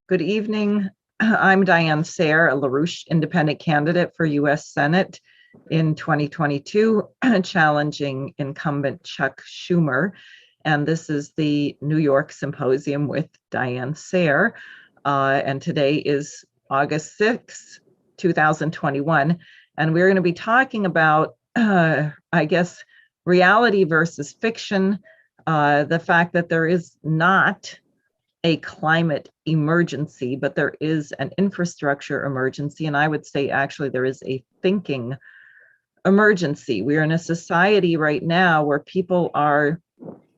Good evening. I'm Diane Sare, a LaRouche independent candidate for U.S. Senate in 2022, challenging incumbent Chuck Schumer. And this is the New York Symposium with Diane Sare. And today is August 6th, 2021. And we're going to be talking about, reality versus fiction, the fact that there is not a climate emergency, but there is an infrastructure emergency. And I would say actually there is a thinking emergency. We are in a society right now where people are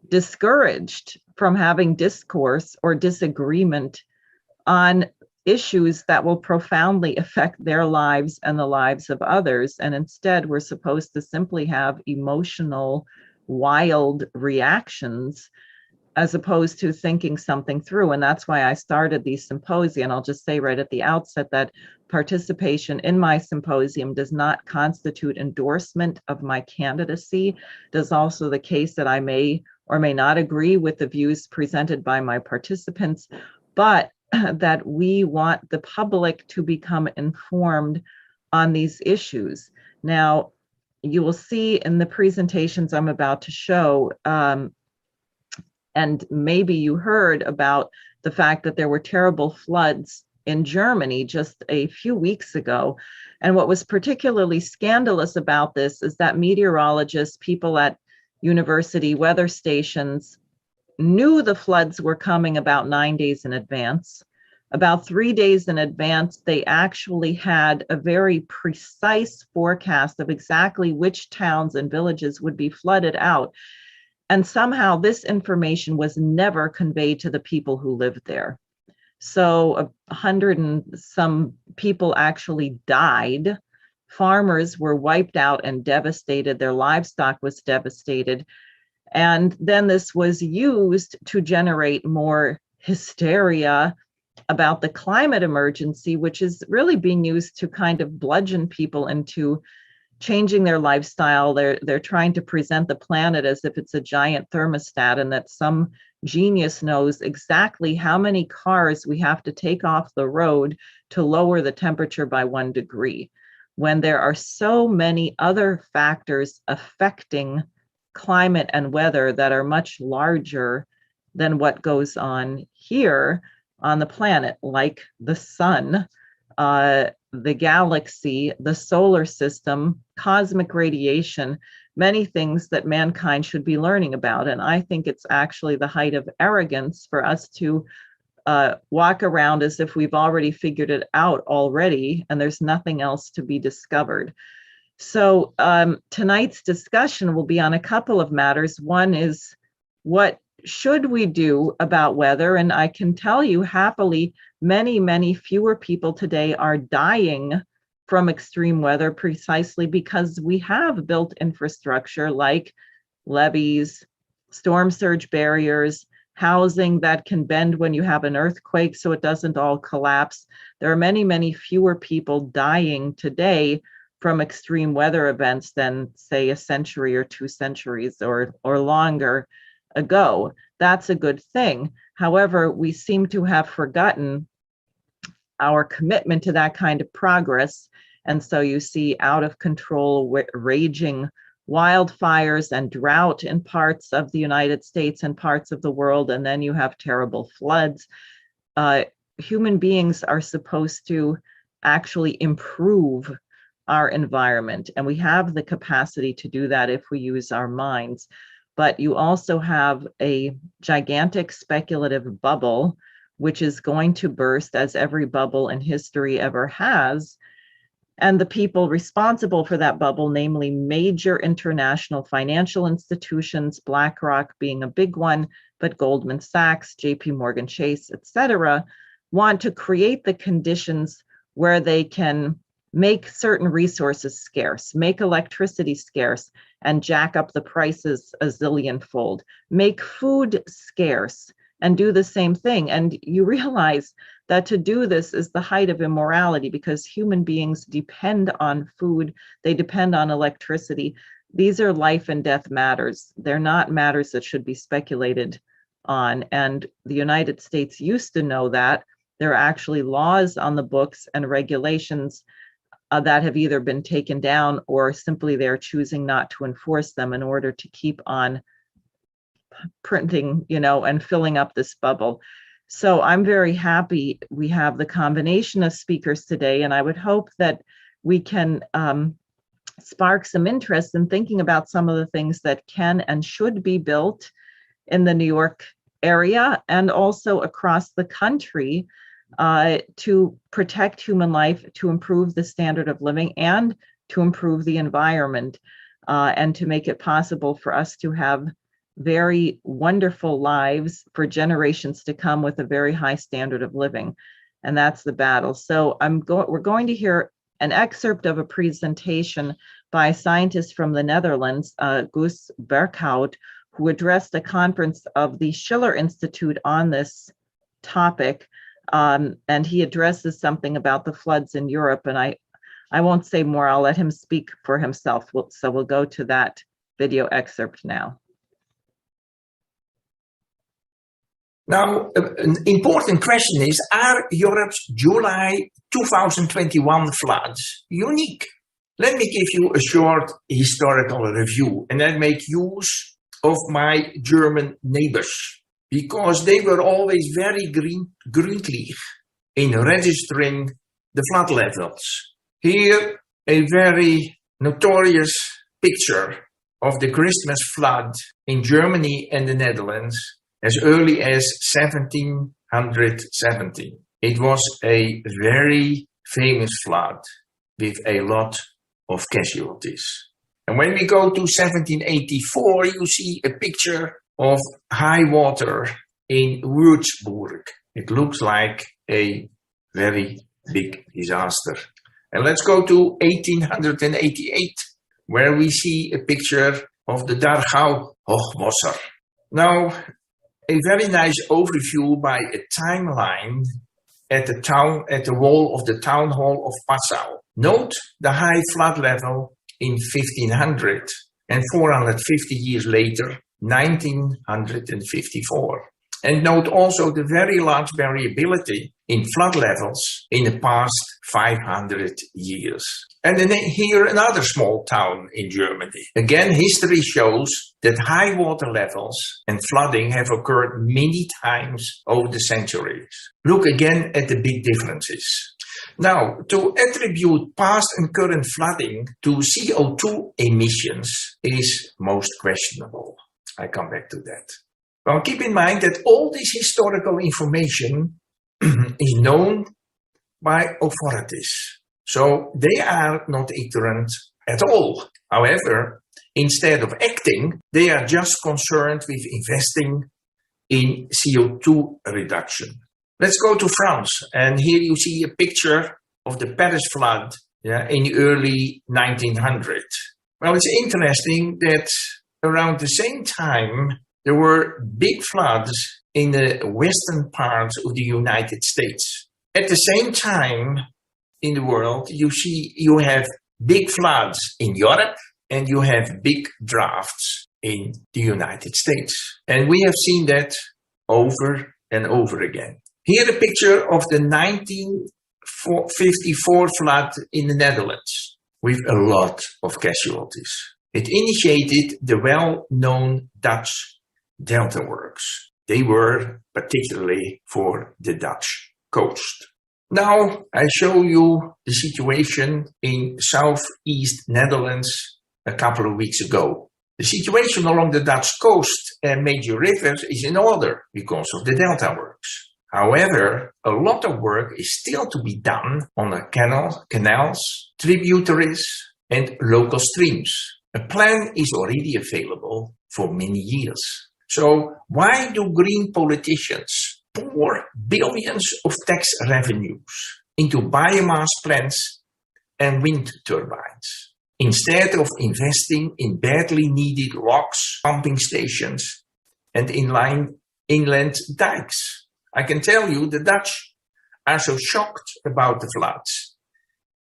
discouraged from having discourse or disagreement on issues that will profoundly affect their lives and the lives of others. And instead, we're supposed to simply have emotional, wild reactions as opposed to thinking something through. And that's why I started these symposia. And I'll just say right at the outset that participation in my symposium does not constitute endorsement of my candidacy. It is also the case that I may or may not agree with the views presented by my participants, but that we want the public to become informed on these issues. Now, you will see in the presentations I'm about to show, and maybe you heard about the fact that there were terrible floods in Germany just a few weeks ago. And what was particularly scandalous about this is that meteorologists, people at university weather stations, knew the floods were coming about 9 days in advance. About 3 days in advance, they actually had a very precise forecast of exactly which towns and villages would be flooded out. And somehow this information was never conveyed to the people who lived there. So 100 and some people actually died. Farmers were wiped out and devastated. Their livestock was devastated. And then this was used to generate more hysteria about the climate emergency, which is really being used to kind of bludgeon people into changing their lifestyle. They're trying to present the planet as if it's a giant thermostat and that some genius knows exactly how many cars we have to take off the road to lower the temperature by 1 degree, when there are so many other factors affecting climate and weather that are much larger than what goes on here on the planet, like the sun, the galaxy, the solar system, cosmic radiation, many things that mankind should be learning about. And I think it's actually the height of arrogance for us to walk around as if we've already figured it out already and there's nothing else to be discovered. So tonight's discussion will be on a couple of matters. One is, what should we do about weather? And I can tell you happily, many fewer people today are dying from extreme weather precisely because we have built infrastructure like levees, storm surge barriers, housing that can bend when you have an earthquake so it doesn't all collapse. There are many fewer people dying today from extreme weather events than, say, a century or 2 centuries or longer ago. That's a good thing. However, we seem to have forgotten our commitment to that kind of progress. And so you see out of control, raging wildfires and drought in parts of the United States and parts of the world. And then you have terrible floods. Human beings are supposed to actually improve our environment. And we have the capacity to do that if we use our minds. But you also have a gigantic speculative bubble, which is going to burst, as every bubble in history ever has. And the people responsible for that bubble, namely major international financial institutions, BlackRock being a big one, but Goldman Sachs, JP Morgan Chase, etc., want to create the conditions where they can make certain resources scarce, make electricity scarce, and jack up the prices a zillionfold, make food scarce, and do the same thing. And you realize that to do this is the height of immorality because human beings depend on food, they depend on electricity. These are life and death matters. They're not matters that should be speculated on. And the United States used to know that. there are actually laws on the books and regulations that have either been taken down or simply they're choosing not to enforce them in order to keep on printing, and filling up this bubble. So I'm very happy we have the combination of speakers today, and I would hope that we can spark some interest in thinking about some of the things that can and should be built in the New York area and also across the country to protect human life, to improve the standard of living, and to improve the environment, and to make it possible for us to have very wonderful lives for generations to come with a very high standard of living. And that's the battle. So we're going to hear an excerpt of a presentation by a scientist from the Netherlands, Guus Berghout, who addressed a conference of the Schiller Institute on this topic. And he addresses something about the floods in Europe. And I won't say more. I'll let him speak for himself. So we'll go to that video excerpt now. Now, an important question is, are Europe's July 2021 floods unique? Let me give you a short historical review and then make use of my German neighbors, because they were always very gründlich in registering the flood levels. Here, a very notorious picture of the Christmas flood in Germany and the Netherlands as early as 1770. It was a very famous flood with a lot of casualties. And when we go to 1784, you see a picture of high water in Würzburg. It looks like a very big disaster. And let's go to 1888, where we see a picture of the Dargau Hochwasser. Now, a very nice overview by a timeline at the wall of the town hall of Passau. Note the high flood level in 1500 and 450 years later, 1954. And note also the very large variability in flood levels in the past 500 years. And then here another small town in Germany. Again, history shows that high water levels and flooding have occurred many times over the centuries. Look again at the big differences. Now, to attribute past and current flooding to CO2 emissions is most questionable. I come back to that. Well, keep in mind that all this historical information is known by authorities. So they are not ignorant at all. However, instead of acting, they are just concerned with investing in CO2 reduction. Let's go to France. And here you see a picture of the Paris flood in the early 1900s. Well, it's interesting that around the same time, there were big floods in the western parts of the United States. At the same time in the world, you have big floods in Europe and you have big droughts in the United States. And we have seen that over and over again. Here a picture of the 1954 flood in the Netherlands with a lot of casualties. It initiated the well-known Dutch Delta works. They were particularly for the Dutch coast. Now I show you the situation in southeast Netherlands a couple of weeks ago. The situation along the Dutch coast and major rivers is in order because of the Delta works. However, a lot of work is still to be done on the canals, tributaries, and local streams. A plan is already available for many years. So why do green politicians pour billions of tax revenues into biomass plants and wind turbines, instead of investing in badly needed locks, pumping stations, and inland dikes? I can tell you the Dutch are so shocked about the floods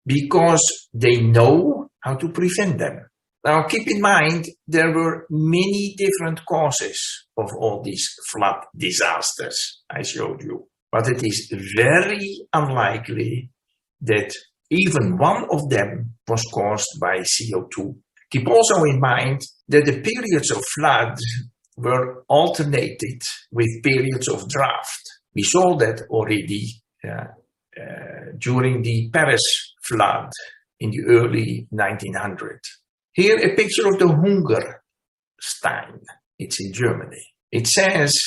because they know how to prevent them. Now keep in mind, there were many different causes of all these flood disasters I showed you. but it is very unlikely that even one of them was caused by CO2. Keep also in mind that the periods of flood were alternated with periods of drought. We saw that already during the Paris flood in the early 1900s. Here a picture of the Hungerstein. It's in Germany. It says,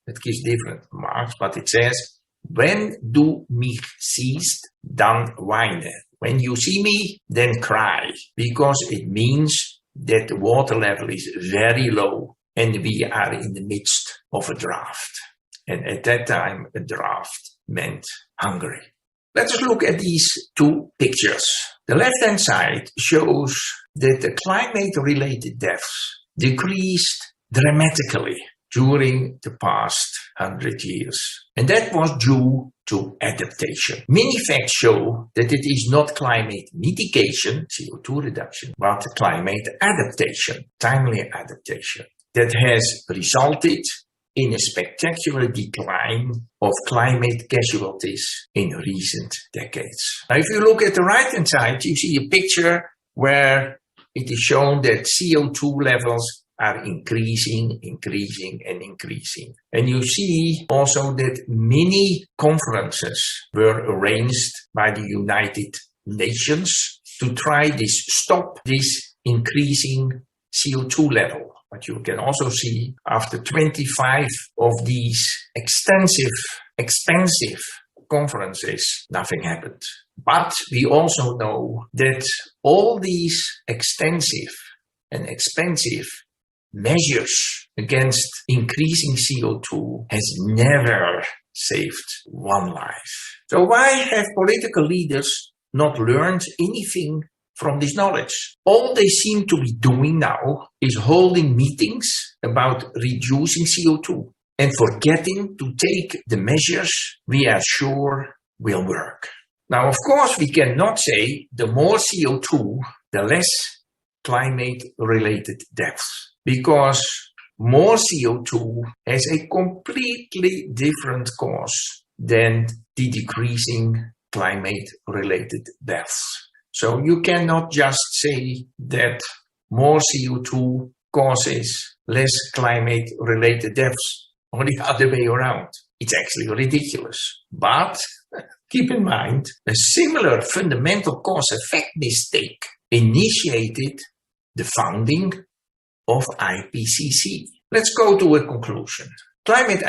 it gives different marks, but it says, when du mich siehst, dann weine. When you see me, then cry, because it means that the water level is very low and we are in the midst of a drought. And at that time, a drought meant Hungary. Let us look at these two pictures. The left-hand side shows that the climate-related deaths decreased dramatically during the past 100 years. And that was due to adaptation. Many facts show that it is not climate mitigation, CO2 reduction, but climate adaptation, timely adaptation, that has resulted in a spectacular decline of climate casualties in recent decades. Now, if you look at the right-hand side, you see a picture where it is shown that CO2 levels are increasing. And you see also that many conferences were arranged by the United Nations to try stop this increasing CO2 level. But you can also see after 25 of these expensive conferences, nothing happened. But we also know that all these extensive and expensive measures against increasing CO2 has never saved one life. So why have political leaders not learned anything from this knowledge? All they seem to be doing now is holding meetings about reducing CO2 and forgetting to take the measures we are sure will work. Now, of course, we cannot say the more CO2, the less climate-related deaths, because more CO2 has a completely different cause than the decreasing climate-related deaths. So you cannot just say that more CO2 causes less climate-related deaths, or the other way around. It's actually ridiculous. But keep in mind, a similar fundamental cause-effect mistake initiated the founding of IPCC. Let's go to a conclusion. Climate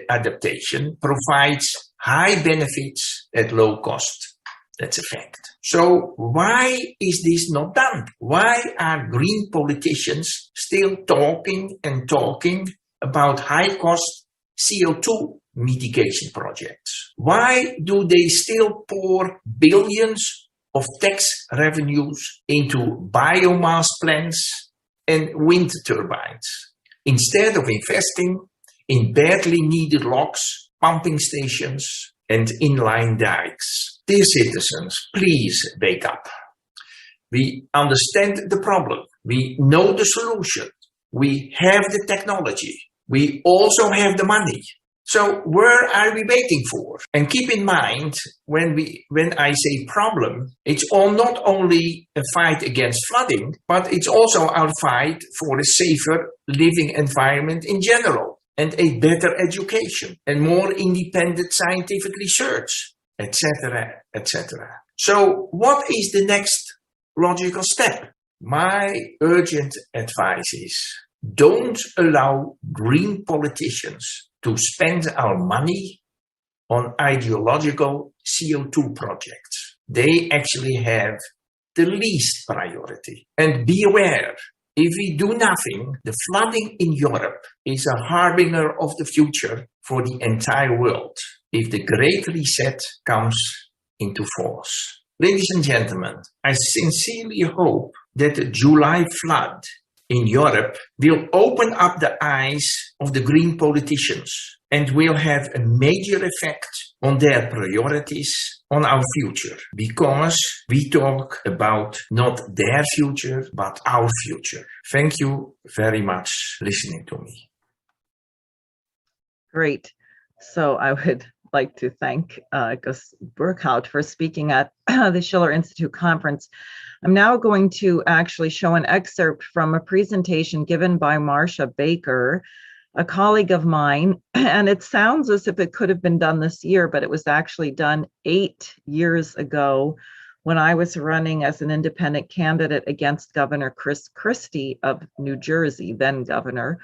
adaptation provides high benefits at low cost. That's a fact. So why is this not done? Why are green politicians still talking about high-cost CO2 mitigation projects? Why do they still pour billions of tax revenues into biomass plants and wind turbines, instead of investing in badly needed locks, pumping stations, and inline dikes? Dear citizens, please wake up. We understand the problem. We know the solution. We have the technology. We also have the money. So where are we waiting for? And keep in mind, when I say problem, it's not only a fight against flooding, but it's also our fight for a safer living environment in general, and a better education, and more independent scientific research, etc., etc. So what is the next logical step? My urgent advice is, don't allow green politicians to spend our money on ideological CO2 projects. They actually have the least priority. And be aware, if we do nothing, the flooding in Europe is a harbinger of the future for the entire world if the Great Reset comes into force. Ladies and gentlemen, I sincerely hope that the July flood in Europe will open up the eyes of the green politicians and will have a major effect on their priorities on our future, because we talk about not their future, but our future. Thank you very much for listening to me. Great. So I would like to thank Gus Burkhout for speaking at the Schiller Institute conference. I'm now going to actually show an excerpt from a presentation given by Marcia Baker, a colleague of mine, and it sounds as if it could have been done this year, but it was actually done 8 years ago when I was running as an independent candidate against Governor Chris Christie of New Jersey, then governor.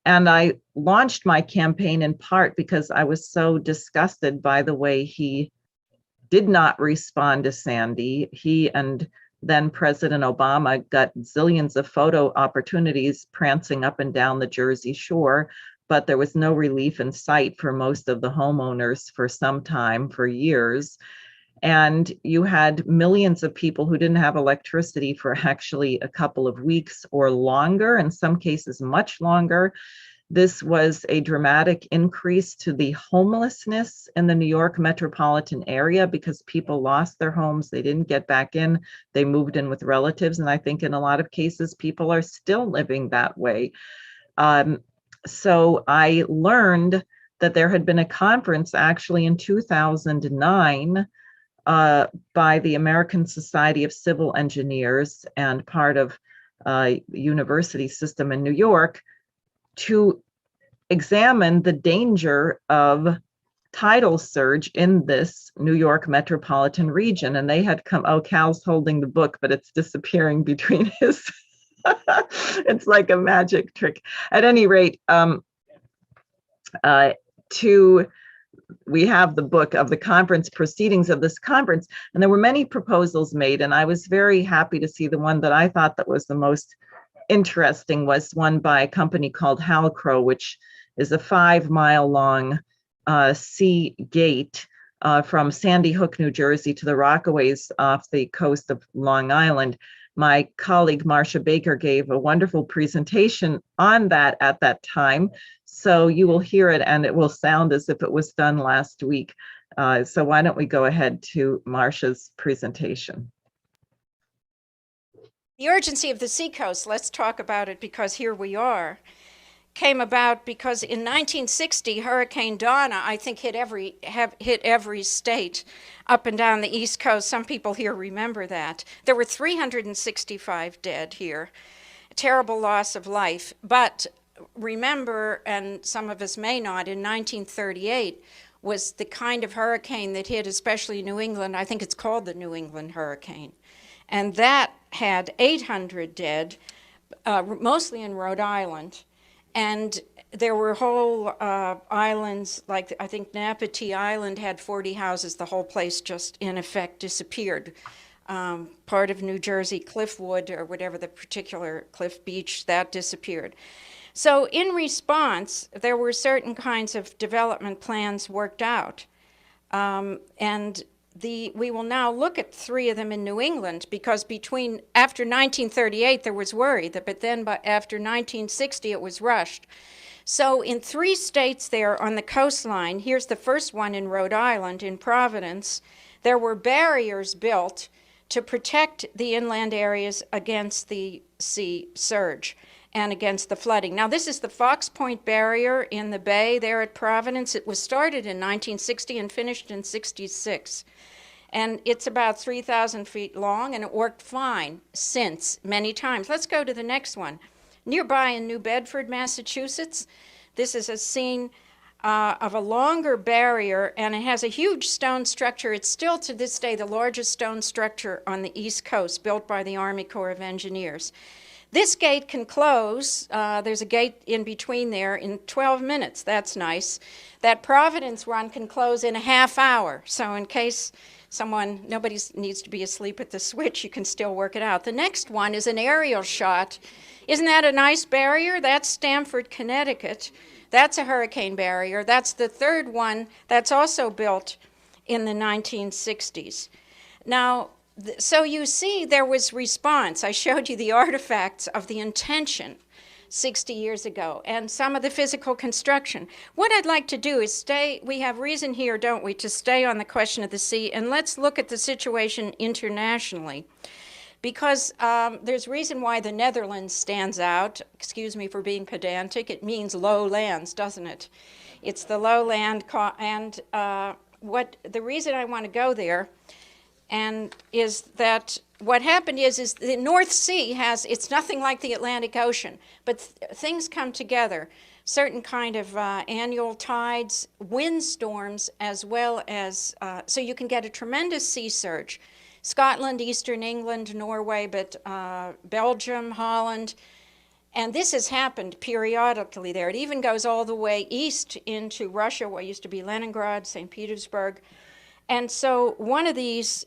And I launched my campaign in part because I was so disgusted by the way he did not respond to Sandy. He and then President Obama got zillions of photo opportunities prancing up and down the Jersey Shore, but there was no relief in sight for most of the homeowners for some time, for years. And you had millions of people who didn't have electricity for actually a couple of weeks or longer, in some cases much longer. This was a dramatic increase to the homelessness in the New York metropolitan area because people lost their homes. They didn't get back in. They moved in with relatives. And I think in a lot of cases, people are still living that way. So I learned that there had been a conference actually in 2009 by the American Society of Civil Engineers and part of university system in New York to examine the danger of tidal surge in this New York metropolitan region. And they had come, oh, Cal's holding the book, but it's disappearing between his, it's like a magic trick. At any rate, we have the book of the conference proceedings of this conference, and there were many proposals made, and I was very happy to see the one that I thought that was the most interesting was one by a company called Halcrow, which is a 5-mile long sea gate from Sandy Hook, New Jersey to the Rockaways off the coast of Long Island. My colleague Marcia Baker gave a wonderful presentation on that at that time. So you will hear it and it will sound as if it was done last week. So why don't we go ahead to Marcia's presentation. The urgency of the seacoast, let's talk about it because here we are, came about because in 1960, Hurricane Donna, I think hit every state up and down the East Coast. Some people here remember that. There were 365 dead here, a terrible loss of life. But remember, and some of us may not, in 1938 was the kind of hurricane that hit especially New England. I think it's called the New England hurricane. And that had 800 dead, mostly in Rhode Island. And there were whole islands, like I think Napatee Island had 40 houses. The whole place just in effect disappeared. Part of New Jersey, Cliffwood, or whatever the particular Cliff Beach, that disappeared. So in response, there were certain kinds of development plans worked out. And we will now look at 3 of them in New England because after 1938 there was worry, but then after 1960 it was rushed. So in 3 states there on the coastline, here's the first one in Rhode Island, in Providence, there were barriers built to protect the inland areas against the sea surge and against the flooding. Now this is the Fox Point Barrier in the bay there at Providence. It was started in 1960 and finished in 66. And it's about 3,000 feet long, and it worked fine since many times. Let's go to the next one. Nearby in New Bedford, Massachusetts, this is a scene of a longer barrier, and it has a huge stone structure. It's still to this day the largest stone structure on the East Coast, built by the Army Corps of Engineers. This gate can close, there's a gate in between there, in 12 minutes. That's nice. That Providence run can close in a half hour. So in case nobody needs to be asleep at the switch, you can still work it out. The next one is an aerial shot. Isn't that a nice barrier? That's Stamford, Connecticut. That's a hurricane barrier. That's the third one that's also built in the 1960s. Now, so you see there was response. I showed you the artifacts of the intention 60 years ago and some of the physical construction. What I'd like to do is we have reason here, don't we, to stay on the question of the sea, and let's look at the situation internationally. because there's reason why the Netherlands stands out. Excuse me for being pedantic. It means low lands, doesn't it? It's the lowland, and what the reason I want to go there, and is that what happened is the North Sea has, it's nothing like the Atlantic Ocean, but things come together. Certain kind of annual tides, windstorms, as well as, so you can get a tremendous sea surge. Scotland, Eastern England, Norway, but Belgium, Holland, and this has happened periodically there. It even goes all the way east into Russia, what used to be Leningrad, St. Petersburg. And so one of these,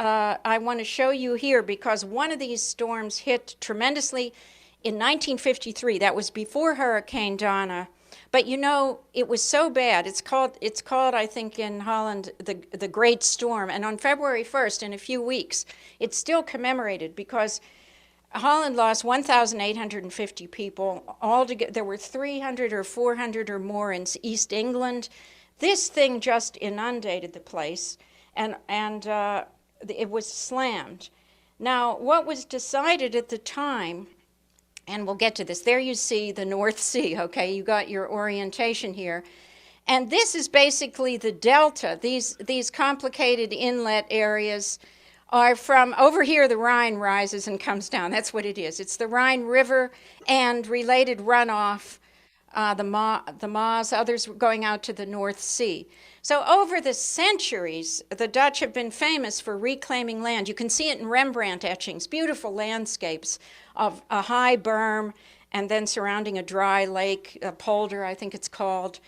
I want to show you here, because one of these storms hit tremendously in 1953. That was before Hurricane Donna. But you know, it was so bad. It's called I think in Holland, the Great Storm. And on February 1st, in a few weeks, it's still commemorated, because Holland lost 1,850 people. Altogether, there were 300 or 400 or more in East England. This thing just inundated the place, and it was slammed. Now, what was decided at the time, and we'll get to this, there you see the North Sea, okay? You got your orientation here. And this is basically the delta. These complicated inlet areas are from, over here the Rhine rises and comes down. That's what it is. It's the Rhine River and related runoff, the Maas, others going out to the North Sea. So over the centuries, the Dutch have been famous for reclaiming land. You can see it in Rembrandt etchings, beautiful landscapes of a high berm and then surrounding a dry lake, a polder, I think it's called.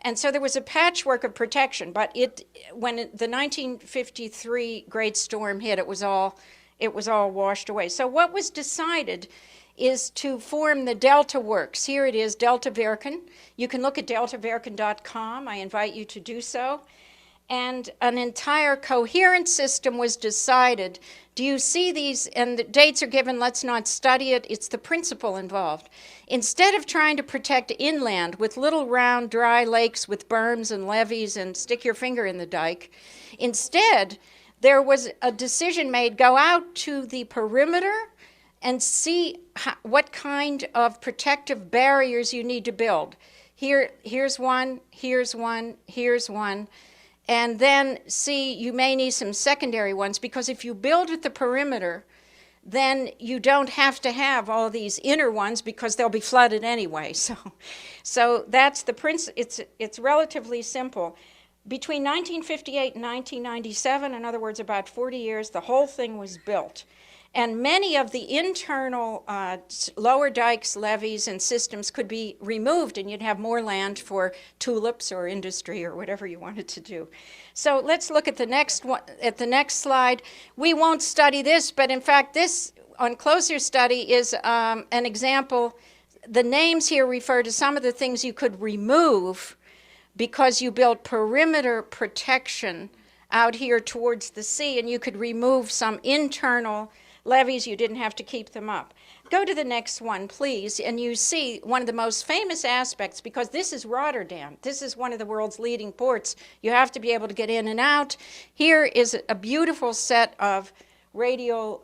And so there was a patchwork of protection, but when the 1953 Great Storm hit, it was all washed away. So what was decided is to form the Delta Works. Here it is, Delta Werken. You can look at deltawerken.com. I invite you to do so. And an entire coherent system was decided. Do you see these? And the dates are given. Let's not study it. It's the principle involved. Instead of trying to protect inland with little round dry lakes with berms and levees and stick your finger in the dike, instead there was a decision made, go out to the perimeter and see what kind of protective barriers you need to build. Here's one, here's one, here's one. And then see, you may need some secondary ones, because if you build at the perimeter, then you don't have to have all these inner ones, because they'll be flooded anyway. So that's the principle. It's relatively simple. Between 1958 and 1997, in other words, about 40 years, the whole thing was built. And many of the internal lower dikes, levees, and systems could be removed, and you'd have more land for tulips or industry or whatever you wanted to do. So let's look at the next one, at the next slide. We won't study this, but in fact, this on closer study is an example. The names here refer to some of the things you could remove because you built perimeter protection out here towards the sea, and you could remove some internal levees. You didn't have to keep them up. Go to the next one, please, and you see one of the most famous aspects, because this is Rotterdam. This is one of the world's leading ports. You have to be able to get in and out. Here is a beautiful set of radial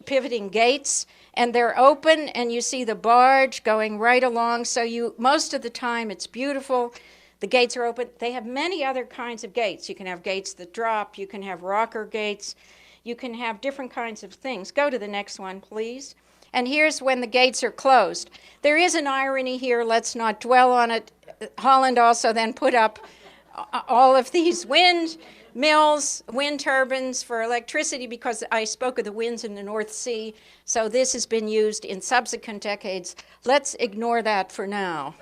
pivoting gates, and they're open, and you see the barge going right along. So most of the time it's beautiful. The gates are open. They have many other kinds of gates. You can have gates that drop. You can have rocker gates. You can have different kinds of things. Go to the next one, please. And here's when the gates are closed. There is an irony here. Let's not dwell on it. Holland also then put up all of these wind mills, wind turbines for electricity, because I spoke of the winds in the North Sea. So this has been used in subsequent decades. Let's ignore that for now.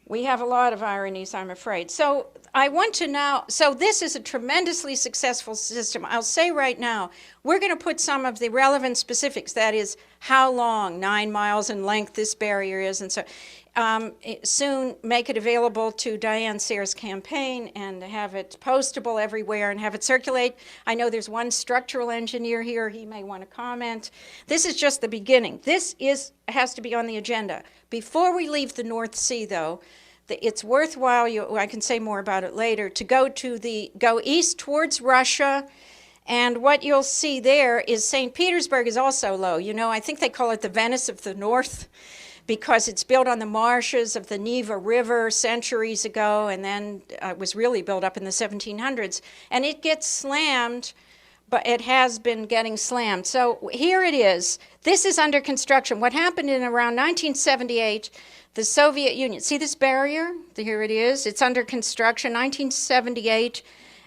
We have a lot of ironies, I'm afraid. So I want to now, so this is a tremendously successful system. I'll say right now, we're going to put some of the relevant specifics, that is how long, 9 miles in length this barrier is, and so soon make it available to Diane Sare's campaign and have it postable everywhere and have it circulate. I know there's one structural engineer here. He may want to comment. This is just the beginning. This has to be on the agenda. Before we leave the North Sea, though, it's worthwhile, I can say more about it later, to go east towards Russia And what you'll see there is St. Petersburg is also low. You know, I think they call it the Venice of the North because it's built on the marshes of the Neva River centuries ago, and then it was really built up in the 1700s. And it gets slammed, but it has been getting slammed. So here it is. This is under construction. What happened in around 1978, the Soviet Union, see this barrier? Here it is. It's under construction, 1978,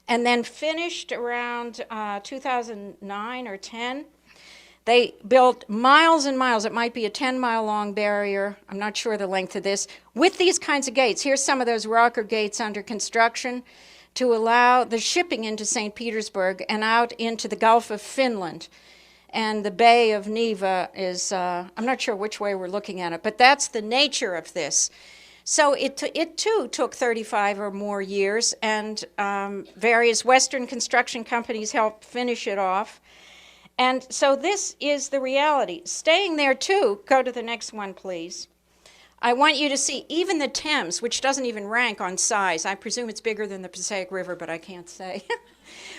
and then finished around 2009 or 10. They built miles and miles. It might be a 10-mile long barrier. I'm not sure the length of this. With these kinds of gates, here's some of those rocker gates under construction to allow the shipping into St. Petersburg and out into the Gulf of Finland. And the Bay of Neva is, I'm not sure which way we're looking at it, but that's the nature of this. So it too took 35 or more years, and various Western construction companies helped finish it off. And so this is the reality. Staying there too, go to the next one, please. I want you to see even the Thames, which doesn't even rank on size. I presume it's bigger than the Passaic River, but I can't say.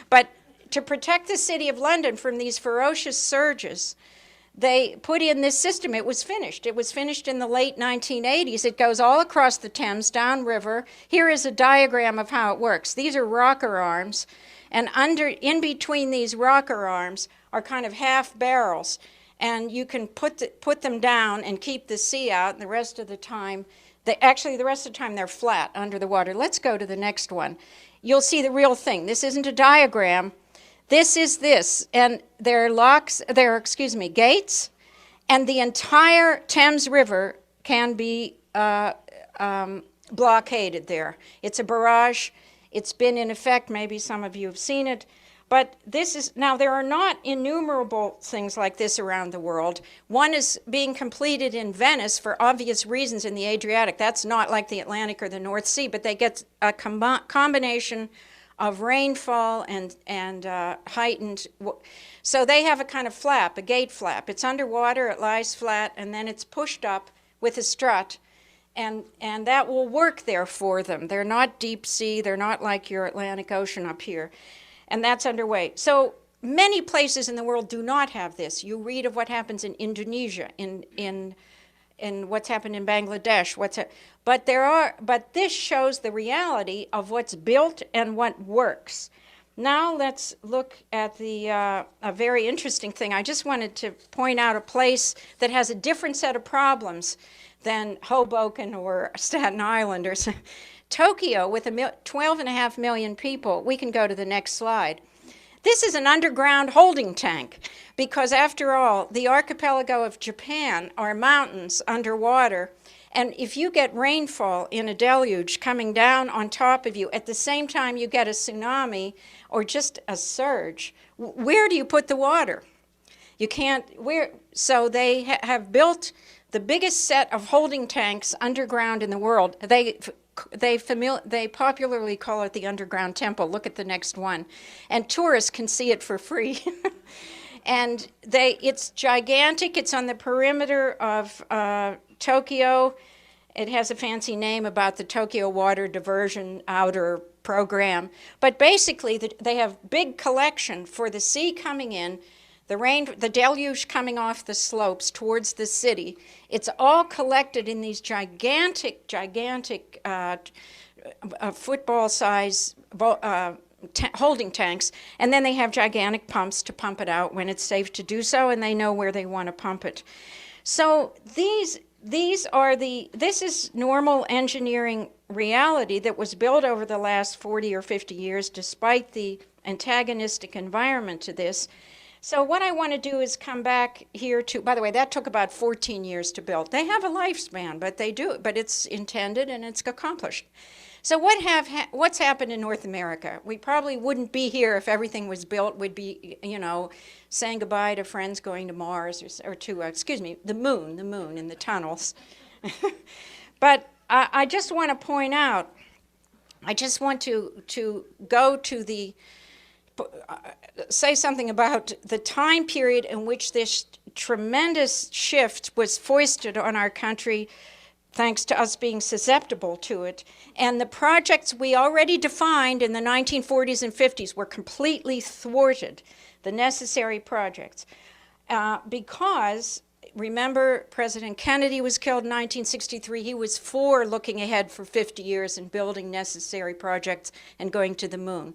But to protect the city of London from these ferocious surges, they put in this system. It was finished. It was finished in the late 1980s. It goes all across the Thames, downriver. Here is a diagram of how it works. These are rocker arms, and in between these rocker arms are kind of half barrels, and you can put them down and keep the sea out, and the rest of the time, they're flat under the water. Let's go to the next one. You'll see the real thing. This isn't a diagram. This is this, and there are gates, and the entire Thames River can be blockaded there. It's a barrage. It's been in effect. Maybe some of you have seen it. But now there are not innumerable things like this around the world. One is being completed in Venice for obvious reasons in the Adriatic. That's not like the Atlantic or the North Sea, but they get a combination of rainfall and heightened. So they have a kind of flap, a gate flap. It's underwater, it lies flat, and then it's pushed up with a strut. And that will work there for them. They're not deep sea. They're not like your Atlantic Ocean up here. And that's underway. So many places in the world do not have this. You read of what happens in Indonesia, in what's happened in Bangladesh. But this shows the reality of what's built and what works. Now let's look at a very interesting thing. I just wanted to point out a place that has a different set of problems than Hoboken or Staten Island or Tokyo, with 12.5 million people. We can go to the next slide. This is an underground holding tank because, after all, the archipelago of Japan are mountains underwater. And if you get rainfall in a deluge coming down on top of you, at the same time you get a tsunami or just a surge, where do you put the water? You can't. So they have built the biggest set of holding tanks underground in the world. They popularly call it the underground temple. Look at the next one. And tourists can see it for free. And it's gigantic. It's on the perimeter of Tokyo. It has a fancy name about the Tokyo Water Diversion Outer Program. But basically, they have big collection for the sea coming in, the deluge coming off the slopes towards the city. It's all collected in these gigantic football-size holding tanks, and then they have gigantic pumps to pump it out when it's safe to do so, and they know where they want to pump it. So this is normal engineering reality that was built over the last 40 or 50 years, despite the antagonistic environment to this. So what I want to do is come back here to, by the way, that took about 14 years to build. They have a lifespan, but they do, but it's intended and it's accomplished. So what's happened in North America? We probably wouldn't be here if everything was built. We'd be, saying goodbye to friends going to Mars or to, the moon in the tunnels. But I just want to point out, I just want to go to say something about the time period in which this tremendous shift was foisted on our country thanks to us being susceptible to it. And the projects we already defined in the 1940s and 50s were completely thwarted, the necessary projects, because, remember, President Kennedy was killed in 1963. He was for looking ahead for 50 years and building necessary projects and going to the moon.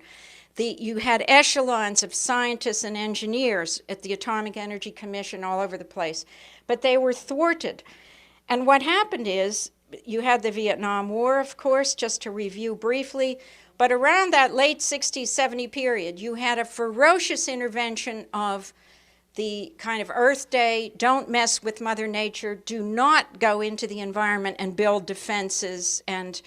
You had echelons of scientists and engineers at the Atomic Energy Commission all over the place, but they were thwarted. And what happened is, you had the Vietnam War, of course, just to review briefly, but around that late 60s, 70 period, you had a ferocious intervention of the kind of Earth Day, don't mess with Mother Nature, do not go into the environment and build defenses and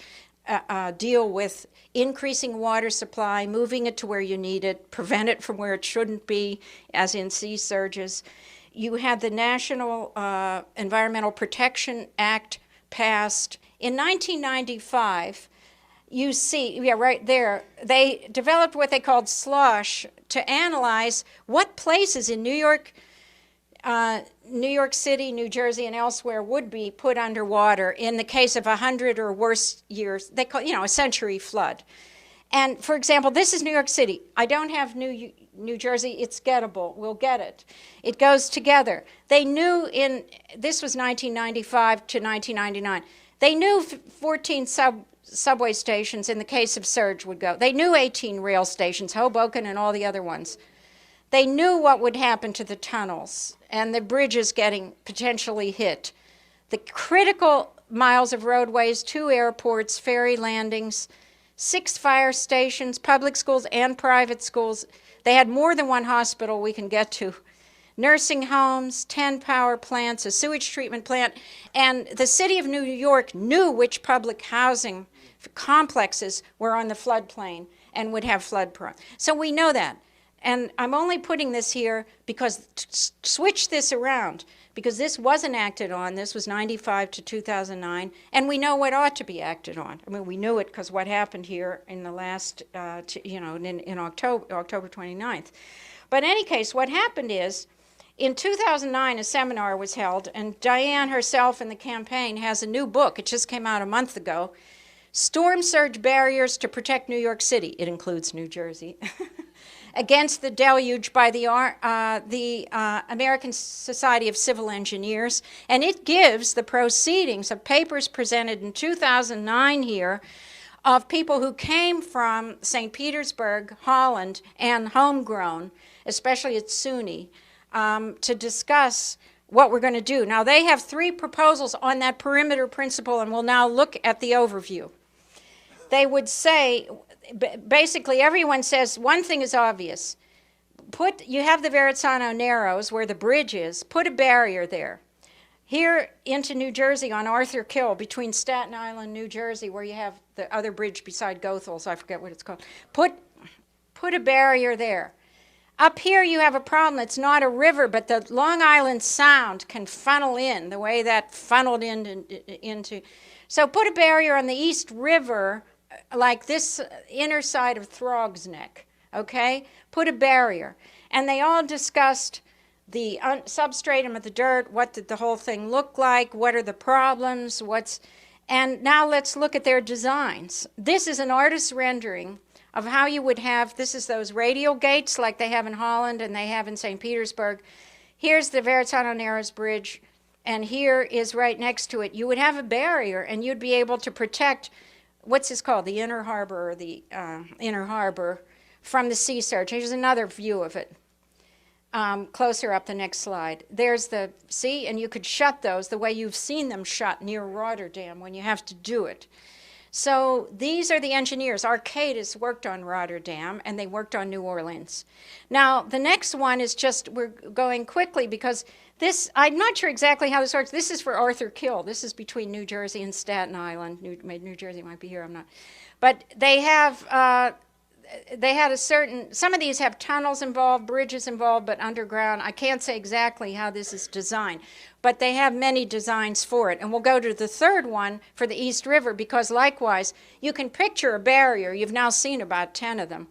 deal with increasing water supply, moving it to where you need it, prevent it from where it shouldn't be, as in sea surges. You had the National Environmental Protection Act passed. In 1995, you see, yeah, right there, they developed what they called SLOSH to analyze what places in New York City, New Jersey, and elsewhere would be put underwater in the case of 100 or worse years. They call, a century flood. And for example, this is New York City. I don't have New Jersey. It's gettable. We'll get it. It goes together. They knew this was 1995 to 1999. They knew 14 subway stations in the case of surge would go. They knew 18 rail stations, Hoboken and all the other ones. They knew what would happen to the tunnels and the bridges getting potentially hit. The critical miles of roadways, 2 airports, ferry landings, 6 fire stations, public schools and private schools. They had more than 1 hospital we can get to. Nursing homes, 10 power plants, a sewage treatment plant, and the city of New York knew which public housing complexes were on the floodplain and would have flood prone. So we know that. And I'm only putting this here because switch this around, because this wasn't acted on. This was 95 to 2009, and we know what ought to be acted on. I mean, we knew it because what happened here in the last, in October 29th. But in any case, what happened is, in 2009, a seminar was held, and Diane herself in the campaign has a new book. It just came out a month ago, Storm Surge Barriers to Protect New York City. It includes New Jersey. Against the Deluge by the American Society of Civil Engineers, and it gives the proceedings of papers presented in 2009 here of people who came from St. Petersburg, Holland, and homegrown, especially at SUNY, to discuss what we're going to do. Now, they have 3 proposals on that perimeter principle, and we'll now look at the overview. They would say, basically, everyone says one thing is obvious. You have the Verrazzano Narrows where the bridge is. Put a barrier there. Here into New Jersey on Arthur Kill, between Staten Island and New Jersey, where you have the other bridge beside Gothel's, I forget what it's called. Put a barrier there. Up here you have a problem. It's not a river, but the Long Island Sound can funnel in the way that funneled into. So put a barrier on the East River, like this inner side of Throg's Neck, okay? Put a barrier. And they all discussed the substratum of the dirt, what did the whole thing look like, what are the problems, and now let's look at their designs. This is an artist's rendering of how you would have, this is those radial gates like they have in Holland and they have in St. Petersburg. Here's the Verrazzano Narrows Bridge, and here is right next to it. You would have a barrier, and you'd be able to protect, what's this called, the inner harbor, or the inner harbor, from the sea surge. Here's another view of it. Closer up the next slide. There's the sea, and you could shut those the way you've seen them shut near Rotterdam when you have to do it. So these are the engineers. Arcadis worked on Rotterdam, and they worked on New Orleans. Now, the next one is just, we're going quickly because this, I'm not sure exactly how this works. This is for Arthur Kill. This is between New Jersey and Staten Island. New Jersey might be here, I'm not. But they have, they had a certain, some of these have tunnels involved, bridges involved, but underground. I can't say exactly how this is designed, but they have many designs for it. And we'll go to the third one for the East River because likewise, you can picture a barrier. You've now seen about 10 of them.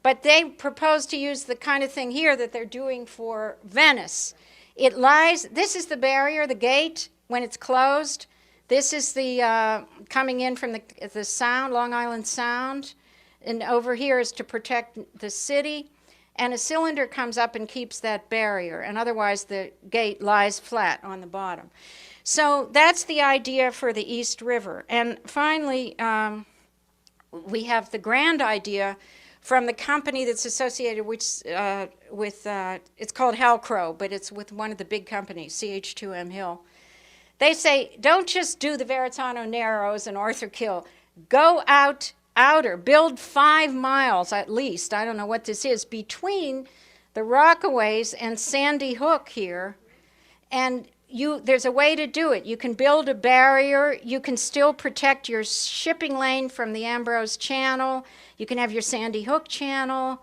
But they propose to use the kind of thing here that they're doing for Venice. It lies, this is the barrier, the gate, when it's closed. This is the coming in from the Sound, Long Island Sound, and over here is to protect the city. And a cylinder comes up and keeps that barrier, and otherwise the gate lies flat on the bottom. So that's the idea for the East River. And finally, we have the grand idea from the company that's associated with it's called Halcrow, but it's with one of the big companies, CH2M Hill. They say, don't just do the Verrazzano Narrows and Arthur Kill. Go outer, build 5 miles at least, I don't know what this is, between the Rockaways and Sandy Hook here. And there's a way to do it. You can build a barrier. You can still protect your shipping lane from the Ambrose Channel. You can have your Sandy Hook Channel.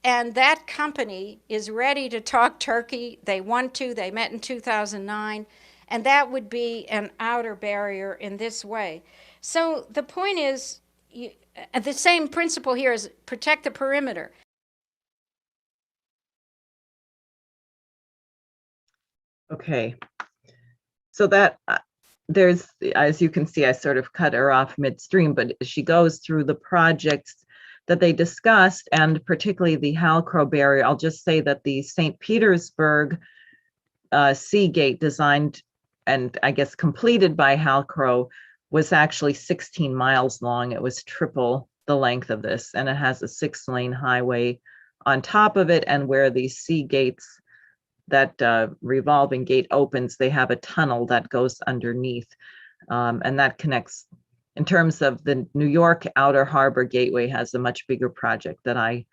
And that company is ready to talk turkey. They want to. They met in 2009. And that would be an outer barrier in this way. So the point is, the same principle here is protect the perimeter. Okay. So that there's, as you can see, I sort of cut her off midstream, but she goes through the projects that they discussed, and particularly the Halcrow barrier. I'll just say that the St. Petersburg sea gate, designed and I guess completed by Halcrow, was actually 16 miles long. It was triple the length of this, and it has a 6-lane highway on top of it. And where these sea gates, that revolving gate opens, they have a tunnel that goes underneath, and that connects. In terms of the New York Outer Harbor Gateway, has a much bigger project that I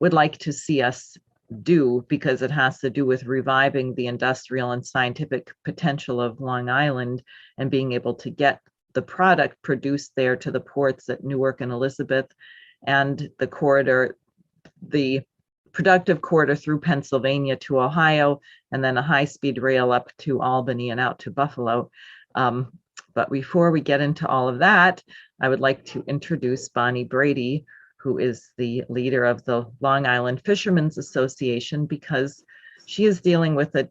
would like to see us do, because it has to do with reviving the industrial and scientific potential of Long Island and being able to get the product produced there to the ports at Newark and Elizabeth, and the corridor, the productive corridor through Pennsylvania to Ohio, and then a high-speed rail up to Albany and out to Buffalo. But before we get into all of that, I would like to introduce Bonnie Brady, who is the leader of the Long Island Fishermen's Association, because she is dealing with a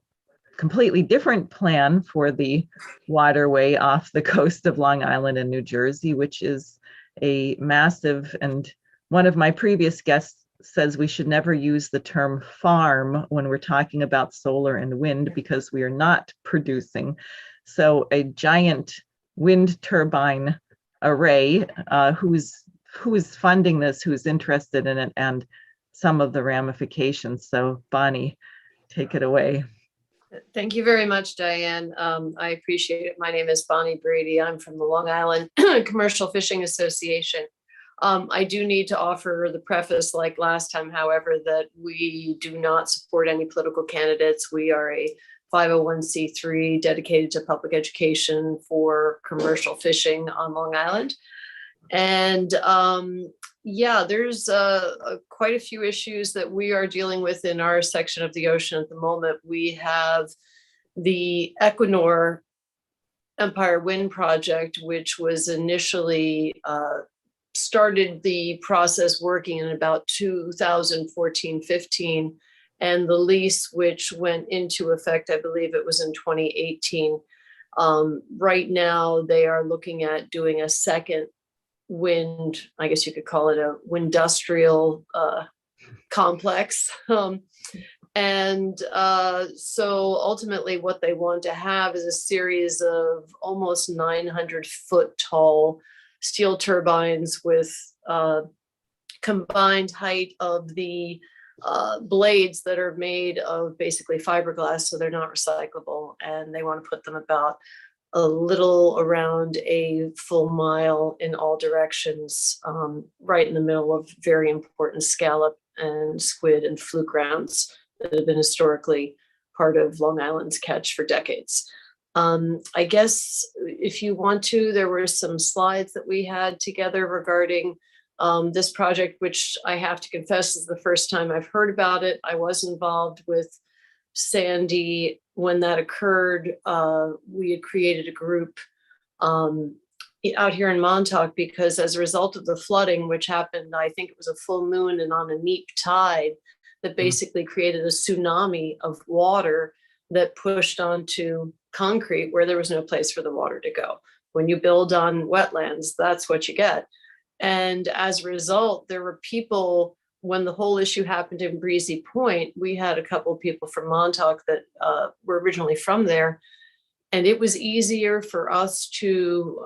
completely different plan for the waterway off the coast of Long Island and New Jersey, which is a massive, and one of my previous guests says we should never use the term farm when we're talking about solar and wind, because we are not producing. So a giant wind turbine array, who's funding this, who's interested in it, and some of the ramifications. So Bonnie, take it away. Thank you very much, Diane. I appreciate it. My name is Bonnie Brady. I'm from the Long Island Commercial Fishing Association. I do need to offer the preface, like last time, however, that we do not support any political candidates. We are a 501c3 dedicated to public education for commercial fishing on Long Island. And yeah, there's quite a few issues that we are dealing with in our section of the ocean at the moment. We have the Equinor Empire Wind Project, which was initially started the process working in about 2014-15, and the lease, which went into effect, I believe it was in 2018. Right now, they are looking at doing a second wind, I guess you could call it a windustrial complex. And so ultimately what they want to have is a series of almost 900-foot tall steel turbines with combined height of the blades that are made of basically fiberglass, so they're not recyclable. And they want to put them about a little around a full mile in all directions, right in the middle of very important scallop and squid and fluke grounds that have been historically part of Long Island's catch for decades. I guess if you want to, there were some slides that we had together regarding this project, which I have to confess is the first time I've heard about it. I was involved with Sandy when that occurred. We had created a group out here in Montauk because as a result of the flooding, which happened, I think it was a full moon and on a neap tide, that basically created a tsunami of water that pushed onto concrete where there was no place for the water to go. When you build on wetlands, that's what you get. And as a result, there were people, when the whole issue happened in Breezy Point, we had a couple of people from Montauk that were originally from there. And it was easier for us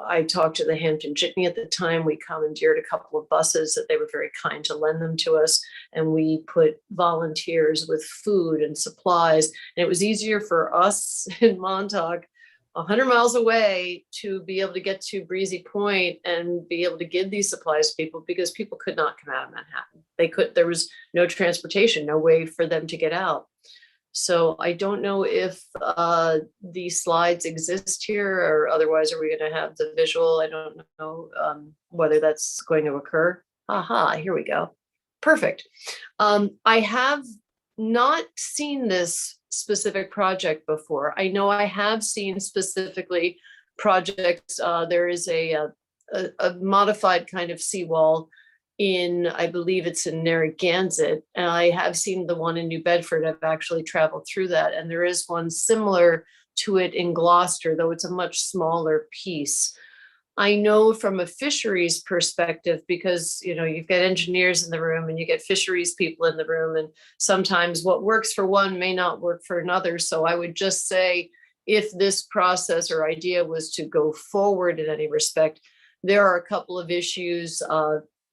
I talked to the Hampton Jitney at the time. We commandeered a couple of buses that they were very kind to lend them to us. And we put volunteers with food and supplies. And it was easier for us in Montauk, 100 miles away, to be able to get to Breezy Point and be able to give these supplies to people, because people could not come out of Manhattan. There was no transportation, no way for them to get out. So I don't know if these slides exist here, or otherwise are we going to have the visual? I don't know whether that's going to occur. Aha, here we go. Perfect. I have not seen this specific project before. I know I have seen specifically projects. There is a modified kind of seawall I believe it's in Narragansett, and I have seen the one in New Bedford. I've actually traveled through that, and there is one similar to it in Gloucester, though it's a much smaller piece. I know from a fisheries perspective, because you've got engineers in the room and you get fisheries people in the room, and sometimes what works for one may not work for another. So I would just say, if this process or idea was to go forward in any respect, there are a couple of issues.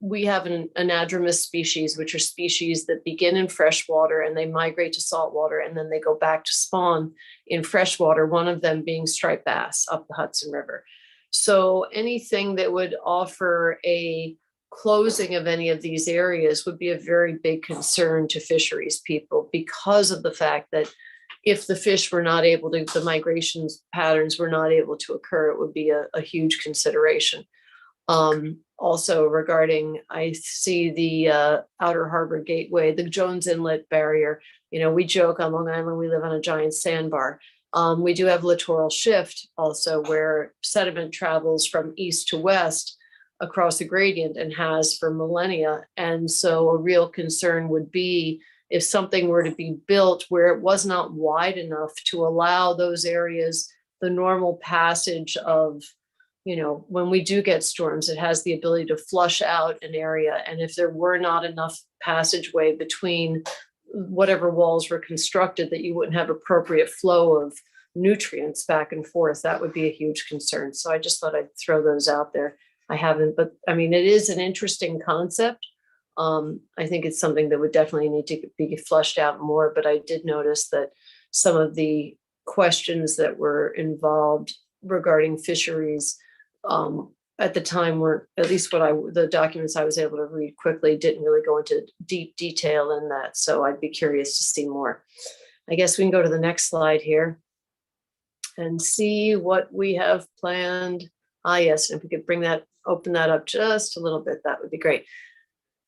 We have an anadromous species, which are species that begin in freshwater and they migrate to saltwater, and then they go back to spawn in freshwater, one of them being striped bass up the Hudson River. So anything that would offer a closing of any of these areas would be a very big concern to fisheries people, because of the fact that if the fish were not able to, the migration patterns were not able to occur, it would be a huge consideration. Also regarding, I see the Outer Harbor Gateway, the Jones Inlet barrier. We joke on Long Island, we live on a giant sandbar. We do have littoral shift also, where sediment travels from east to west across the gradient and has for millennia. And so a real concern would be if something were to be built where it was not wide enough to allow those areas the normal passage of, when we do get storms, it has the ability to flush out an area. And if there were not enough passageway between whatever walls were constructed, that you wouldn't have appropriate flow of nutrients back and forth, that would be a huge concern. So I just thought I'd throw those out there. I haven't, but I mean, it is an interesting concept. I think it's something that would definitely need to be fleshed out more, but I did notice that some of the questions that were involved regarding fisheries at the time were, at least the documents I was able to read quickly, didn't really go into deep detail in that. So I'd be curious to see more. I guess we can go to the next slide here and see what we have planned. Yes, and if we could open that up just a little bit, that would be great.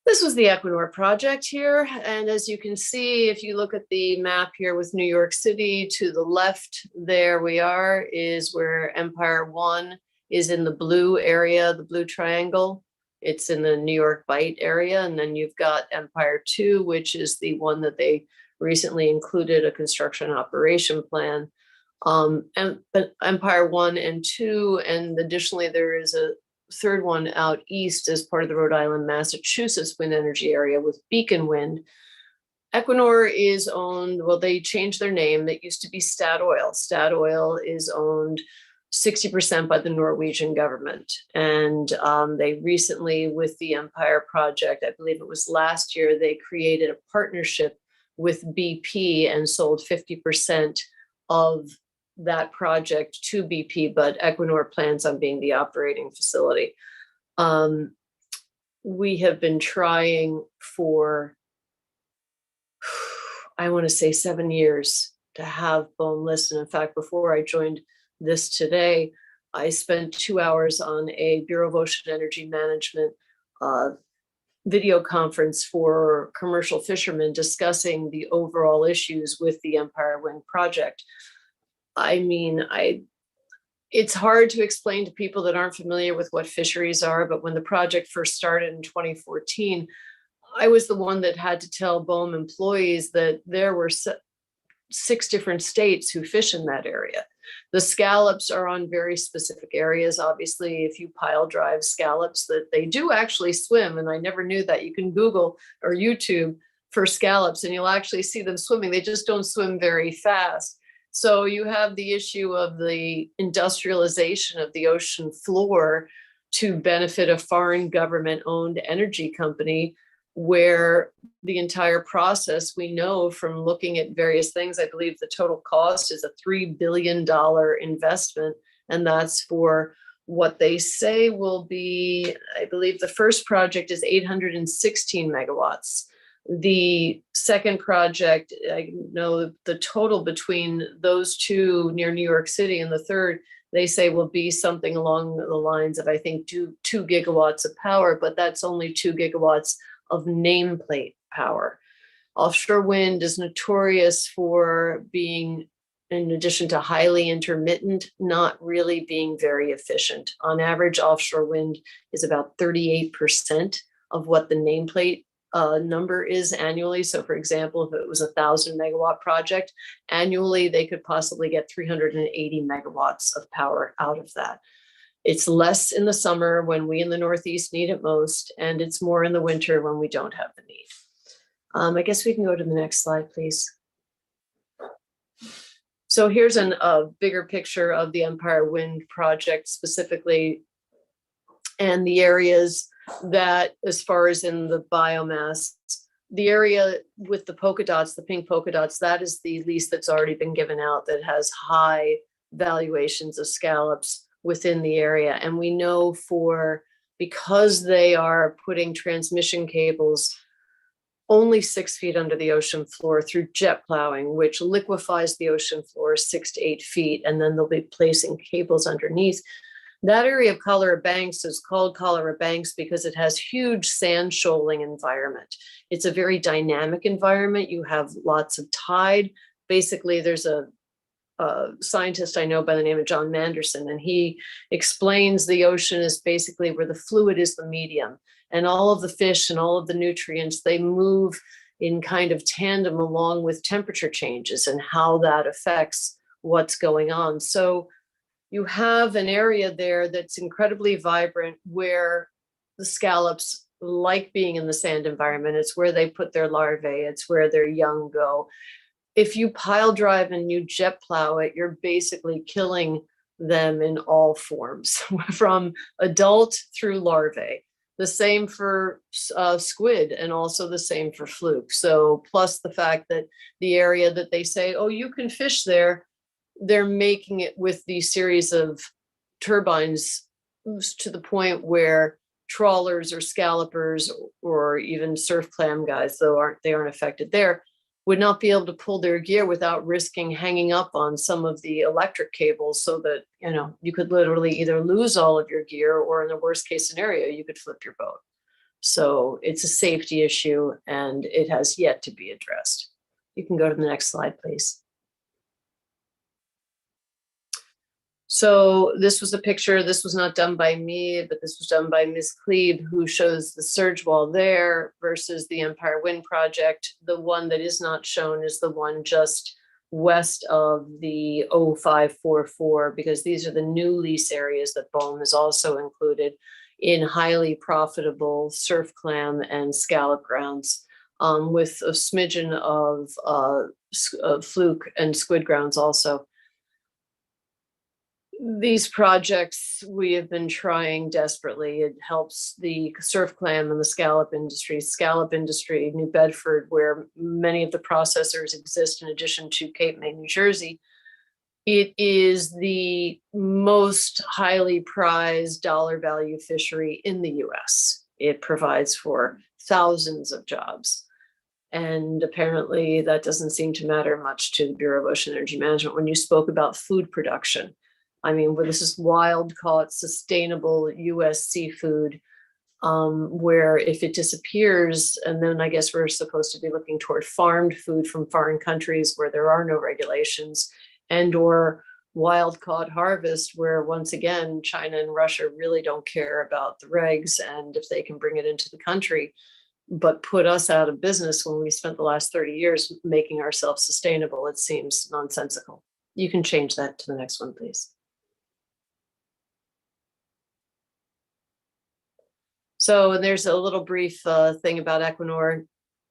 This was the Equinor project here. And as you can see, if you look at the map here with New York City to the left, there we are, is where Empire 1 is in the blue area, the blue triangle. It's in the New York Bight area. And then you've got Empire 2, which is the one that they recently included a construction operation plan. But Empire 1 and 2, and additionally, there is a third one out east as part of the Rhode Island, Massachusetts wind energy area with Beacon Wind. Equinor is owned, well, they changed their name. That used to be Statoil. Statoil is owned 60% by the Norwegian government. And they recently, with the Empire project, I believe it was last year, they created a partnership with BP and sold 50% of that project to BP, but Equinor plans on being the operating facility. We have been trying for, I want to say 7 years to have BOEM listen. In fact, before I joined this today, I spent 2 hours on a Bureau of Ocean Energy Management video conference for commercial fishermen discussing the overall issues with the Empire Wind project. I mean, it's hard to explain to people that aren't familiar with what fisheries are, but when the project first started in 2014, I was the one that had to tell BOEM employees that there were 6 different states who fish in that area. The scallops are on very specific areas. Obviously, if you pile drive scallops, that they do actually swim, and I never knew that. You can Google or YouTube for scallops and you'll actually see them swimming. They just don't swim very fast. So you have the issue of the industrialization of the ocean floor to benefit a foreign government-owned energy company, where the entire process, we know from looking at various things, I believe the total cost is a $3 billion investment. And that's for what they say will be, I believe the first project is 816 megawatts. The second project, I know the total between those two near New York City and the third, they say will be something along the lines of, I think, 2 gigawatts of power, but that's only 2 gigawatts of nameplate power. Offshore wind is notorious for being, in addition to highly intermittent, not really being very efficient. On average, offshore wind is about 38% of what the nameplate number is annually. So for example, if it was a 1,000 megawatt project, annually they could possibly get 380 megawatts of power out of that. It's less in the summer when we in the Northeast need it most, and it's more in the winter when we don't have the need. I guess we can go to the next slide, please. So here's a bigger picture of the Empire Wind project specifically, and the areas that, as far as in the biomass, the area with the polka dots, the pink polka dots, that is the lease that's already been given out that has high valuations of scallops within the area. And we know because they are putting transmission cables only 6 feet under the ocean floor through jet plowing, which liquefies the ocean floor 6 to 8 feet, and then they'll be placing cables underneath. That area of Cholera Banks is called Cholera Banks because it has huge sand shoaling environment. It's a very dynamic environment. You have lots of tide. Basically, there's a scientist I know by the name of John Manderson, and he explains the ocean is basically where the fluid is the medium, and all of the fish and all of the nutrients, they move in kind of tandem along with temperature changes and how that affects what's going on. So you have an area there that's incredibly vibrant, where the scallops like being in the sand environment. It's where they put their larvae. It's where their young go. If you pile drive and you jet plow it, you're basically killing them in all forms, from adult through larvae. The same for squid, and also the same for fluke. So plus the fact that the area that they say, oh, you can fish there, they're making it with these series of turbines to the point where trawlers or scallopers or even surf clam guys, though they aren't affected there, would not be able to pull their gear without risking hanging up on some of the electric cables, so that, you know, you could literally either lose all of your gear, or in the worst case scenario, you could flip your boat. So it's a safety issue, and it has yet to be addressed. You can go to the next slide, please. So this was a picture. This was not done by me, but this was done by Ms. Cleve, who shows the surge wall there versus the Empire Wind project. The one that is not shown is the one just west of the 0544, because these are the new lease areas that BOEM has also included in highly profitable surf clam and scallop grounds, with a smidgen of fluke and squid grounds also. These projects we have been trying desperately. It helps the surf clam and the scallop industry, New Bedford, where many of the processors exist in addition to Cape May, New Jersey. It is the most highly prized dollar value fishery in the US. It provides for thousands of jobs. And apparently that doesn't seem to matter much to the Bureau of Ocean Energy Management. When you spoke about food production, I mean, where this is wild caught, sustainable US seafood, where if it disappears, and then I guess we're supposed to be looking toward farmed food from foreign countries where there are no regulations, and or wild caught harvest, where once again, China and Russia really don't care about the regs, and if they can bring it into the country, but put us out of business when we spent the last 30 years making ourselves sustainable, it seems nonsensical. You can change that to the next one, please. So there's a little brief thing about Equinor.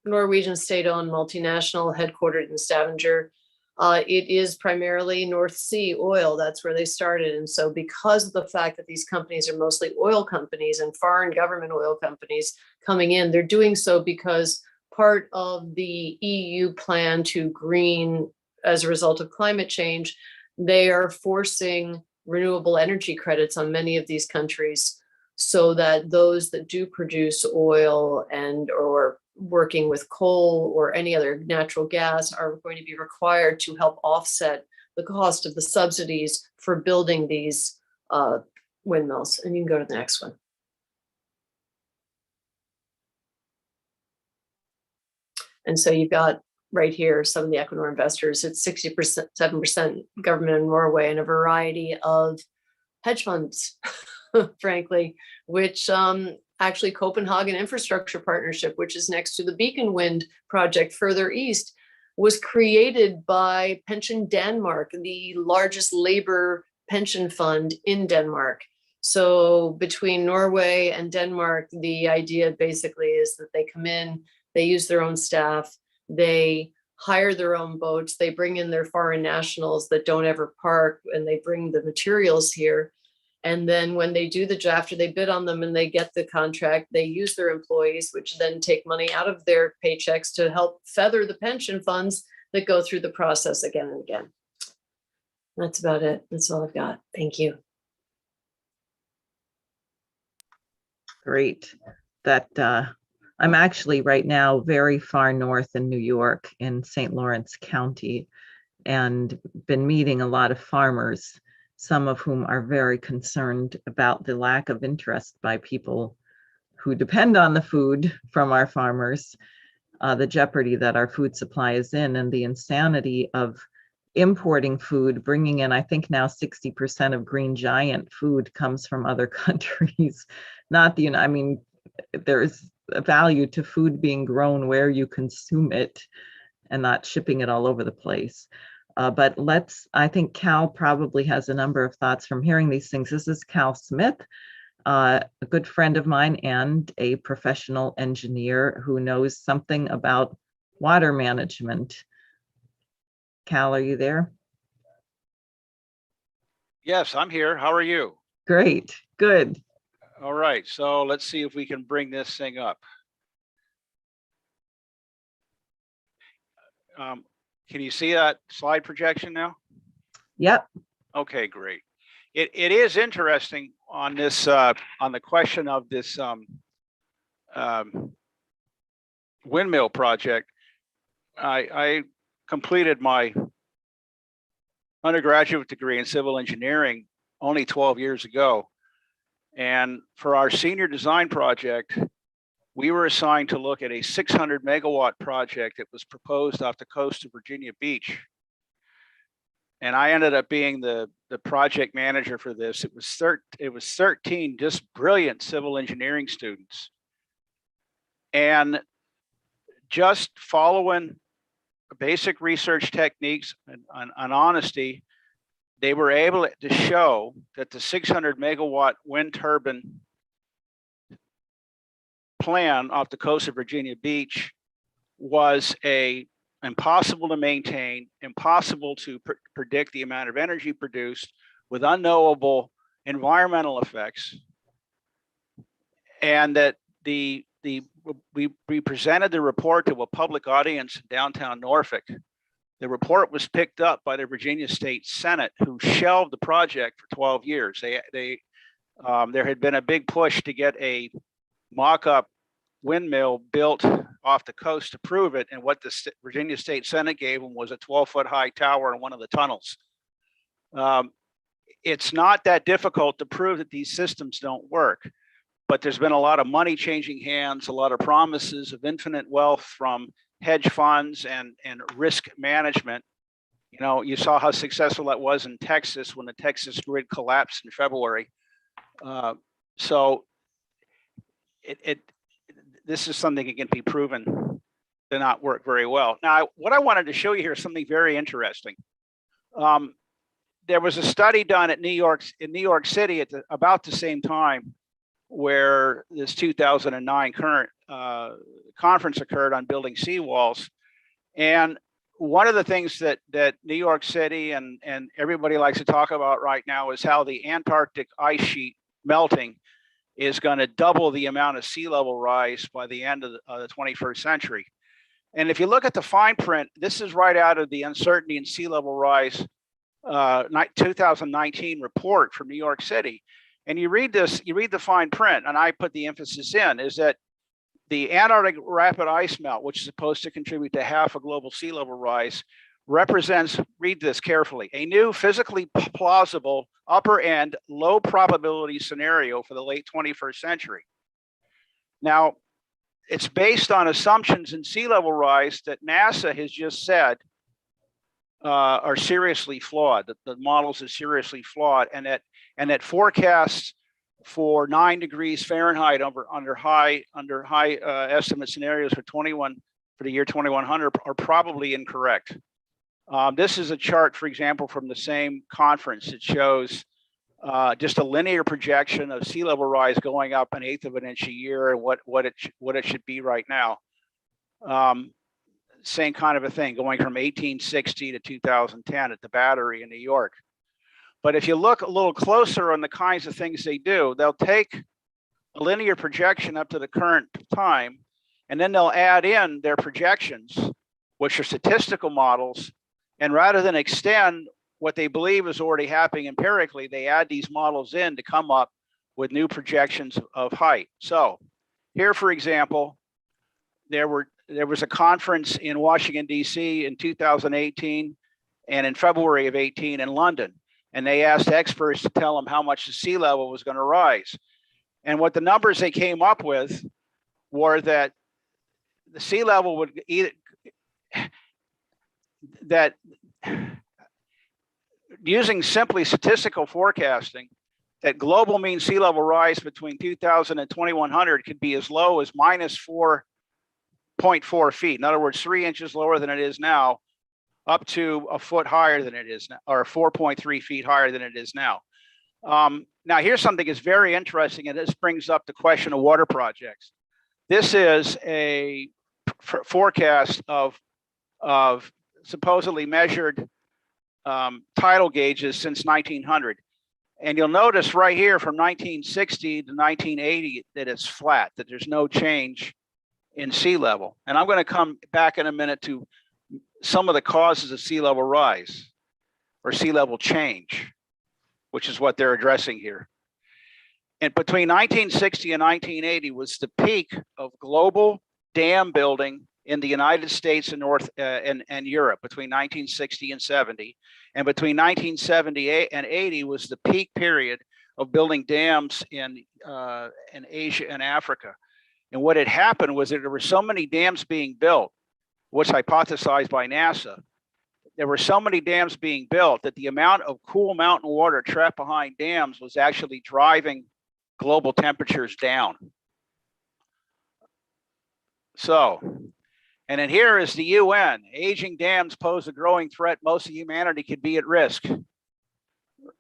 Norwegian state-owned multinational headquartered in Stavanger. It is primarily North Sea oil. That's where they started. And so because of the fact that these companies are mostly oil companies and foreign government oil companies coming in, they're doing so because part of the EU plan to green as a result of climate change, they are forcing renewable energy credits on many of these countries so that those that do produce oil and or working with coal or any other natural gas are going to be required to help offset the cost of the subsidies for building these windmills. And you can go to the next one. And so you've got right here some of the Equinor investors. It's 60%, 7% government in Norway and a variety of hedge funds, frankly, which actually Copenhagen Infrastructure Partnership, which is next to the Beacon Wind project further east, was created by Pension Denmark, the largest labor pension fund in Denmark. So between Norway and Denmark, the idea basically is that they come in, they use their own staff, they hire their own boats, they bring in their foreign nationals that don't ever park, and they bring the materials here. And then when they do after they bid on them and they get the contract, they use their employees, which then take money out of their paychecks to help feather the pension funds that go through the process again and again. That's about it. That's all I've got. Thank you. Great. That I'm actually right now very far north in New York in St. Lawrence County, and been meeting a lot of farmers, some of whom are very concerned about the lack of interest by people who depend on the food from our farmers, the jeopardy that our food supply is in, and the insanity of importing food, bringing in, I think now 60% of Green Giant food comes from other countries, not the, I mean, there's a value to food being grown where you consume it and not shipping it all over the place. But I think Cal probably has a number of thoughts from hearing these things. This is Cal Smith, a good friend of mine and a professional engineer who knows something about water management. Cal, are you there? Yes, I'm here. How are you? Great, good. All right, so let's see if we can bring this thing up. Can you see that slide projection now? Yep. Okay, great. It is interesting on this on the question of this windmill project. I completed my undergraduate degree in civil engineering only 12 years ago. And for our senior design project, we were assigned to look at a 600 megawatt project that was proposed off the coast of Virginia Beach. And I ended up being the project manager for this. It was 13 just brilliant civil engineering students. And just following basic research techniques and honesty, they were able to show that the 600 megawatt wind turbine plan off the coast of Virginia Beach was impossible to maintain, impossible to predict the amount of energy produced, with unknowable environmental effects, and that we presented the report to a public audience in downtown Norfolk. The report was picked up by the Virginia State Senate, who shelved the project for 12 years. There had been a big push to get a mock-up windmill built off the coast to prove it, and what the Virginia State Senate gave them was a 12-foot high tower in one of the tunnels. It's not that difficult to prove that these systems don't work, but there's been a lot of money changing hands, a lot of promises of infinite wealth from hedge funds and risk management. You know, you saw how successful that was in Texas when the Texas grid collapsed in February. So this is something that can be proven to not work very well. Now, what I wanted to show you here is something very interesting. There was a study done in New York City at about the same time where this 2009 current conference occurred on building seawalls. And one of the things that New York City and everybody likes to talk about right now is how the Antarctic ice sheet melting is going to double the amount of sea level rise by the end of the 21st century. And if you look at the fine print, this is right out of the Uncertainty in Sea Level Rise 2019 report from New York City. And you read this, you read the fine print, and I put the emphasis in, is that the Antarctic rapid ice melt, which is supposed to contribute to half of global sea level rise, represents, read this carefully, a new physically plausible upper end low probability scenario for the late 21st century. Now, it's based on assumptions in sea level rise that NASA has just said are seriously flawed, that the models are seriously flawed, and that forecasts for 9 degrees Fahrenheit under high estimate scenarios for the year 2100 are probably incorrect. This is a chart, for example, from the same conference. It shows just a linear projection of sea level rise going up 1/8 of an inch a year, and what it should be right now. Same kind of a thing, going from 1860 to 2010 at the Battery in New York. But if you look a little closer on the kinds of things they do, they'll take a linear projection up to the current time, and then they'll add in their projections, which are statistical models. And rather than extend what they believe is already happening empirically, they add these models in to come up with new projections of height. So here, for example, there was a conference in Washington, D.C. in 2018 and in February of 18 in London. And they asked experts to tell them how much the sea level was going to rise. And what the numbers they came up with were that the sea level would that using simply statistical forecasting, that global mean sea level rise between 2000 and 2100 could be as low as minus 4.4 feet. In other words, 3 inches lower than it is now, up to a foot higher than it is now, or 4.3 feet higher than it is now. Now, here's something that's very interesting, and this brings up the question of water projects. This is a forecast of supposedly measured tidal gauges since 1900. And you'll notice right here from 1960 to 1980 that it's flat, that there's no change in sea level. And I'm going to come back in a minute to some of the causes of sea level rise or sea level change, which is what they're addressing here. And between 1960 and 1980 was the peak of global dam building in the United States and and Europe between 1960 and 70. And between 1978 and 80 was the peak period of building dams in Asia and Africa. And what had happened was that there were so many dams being built, what's hypothesized by NASA. There were so many dams being built that the amount of cool mountain water trapped behind dams was actually driving global temperatures down. So, and then here is the UN. Aging dams pose a growing threat. Most of humanity could be at risk.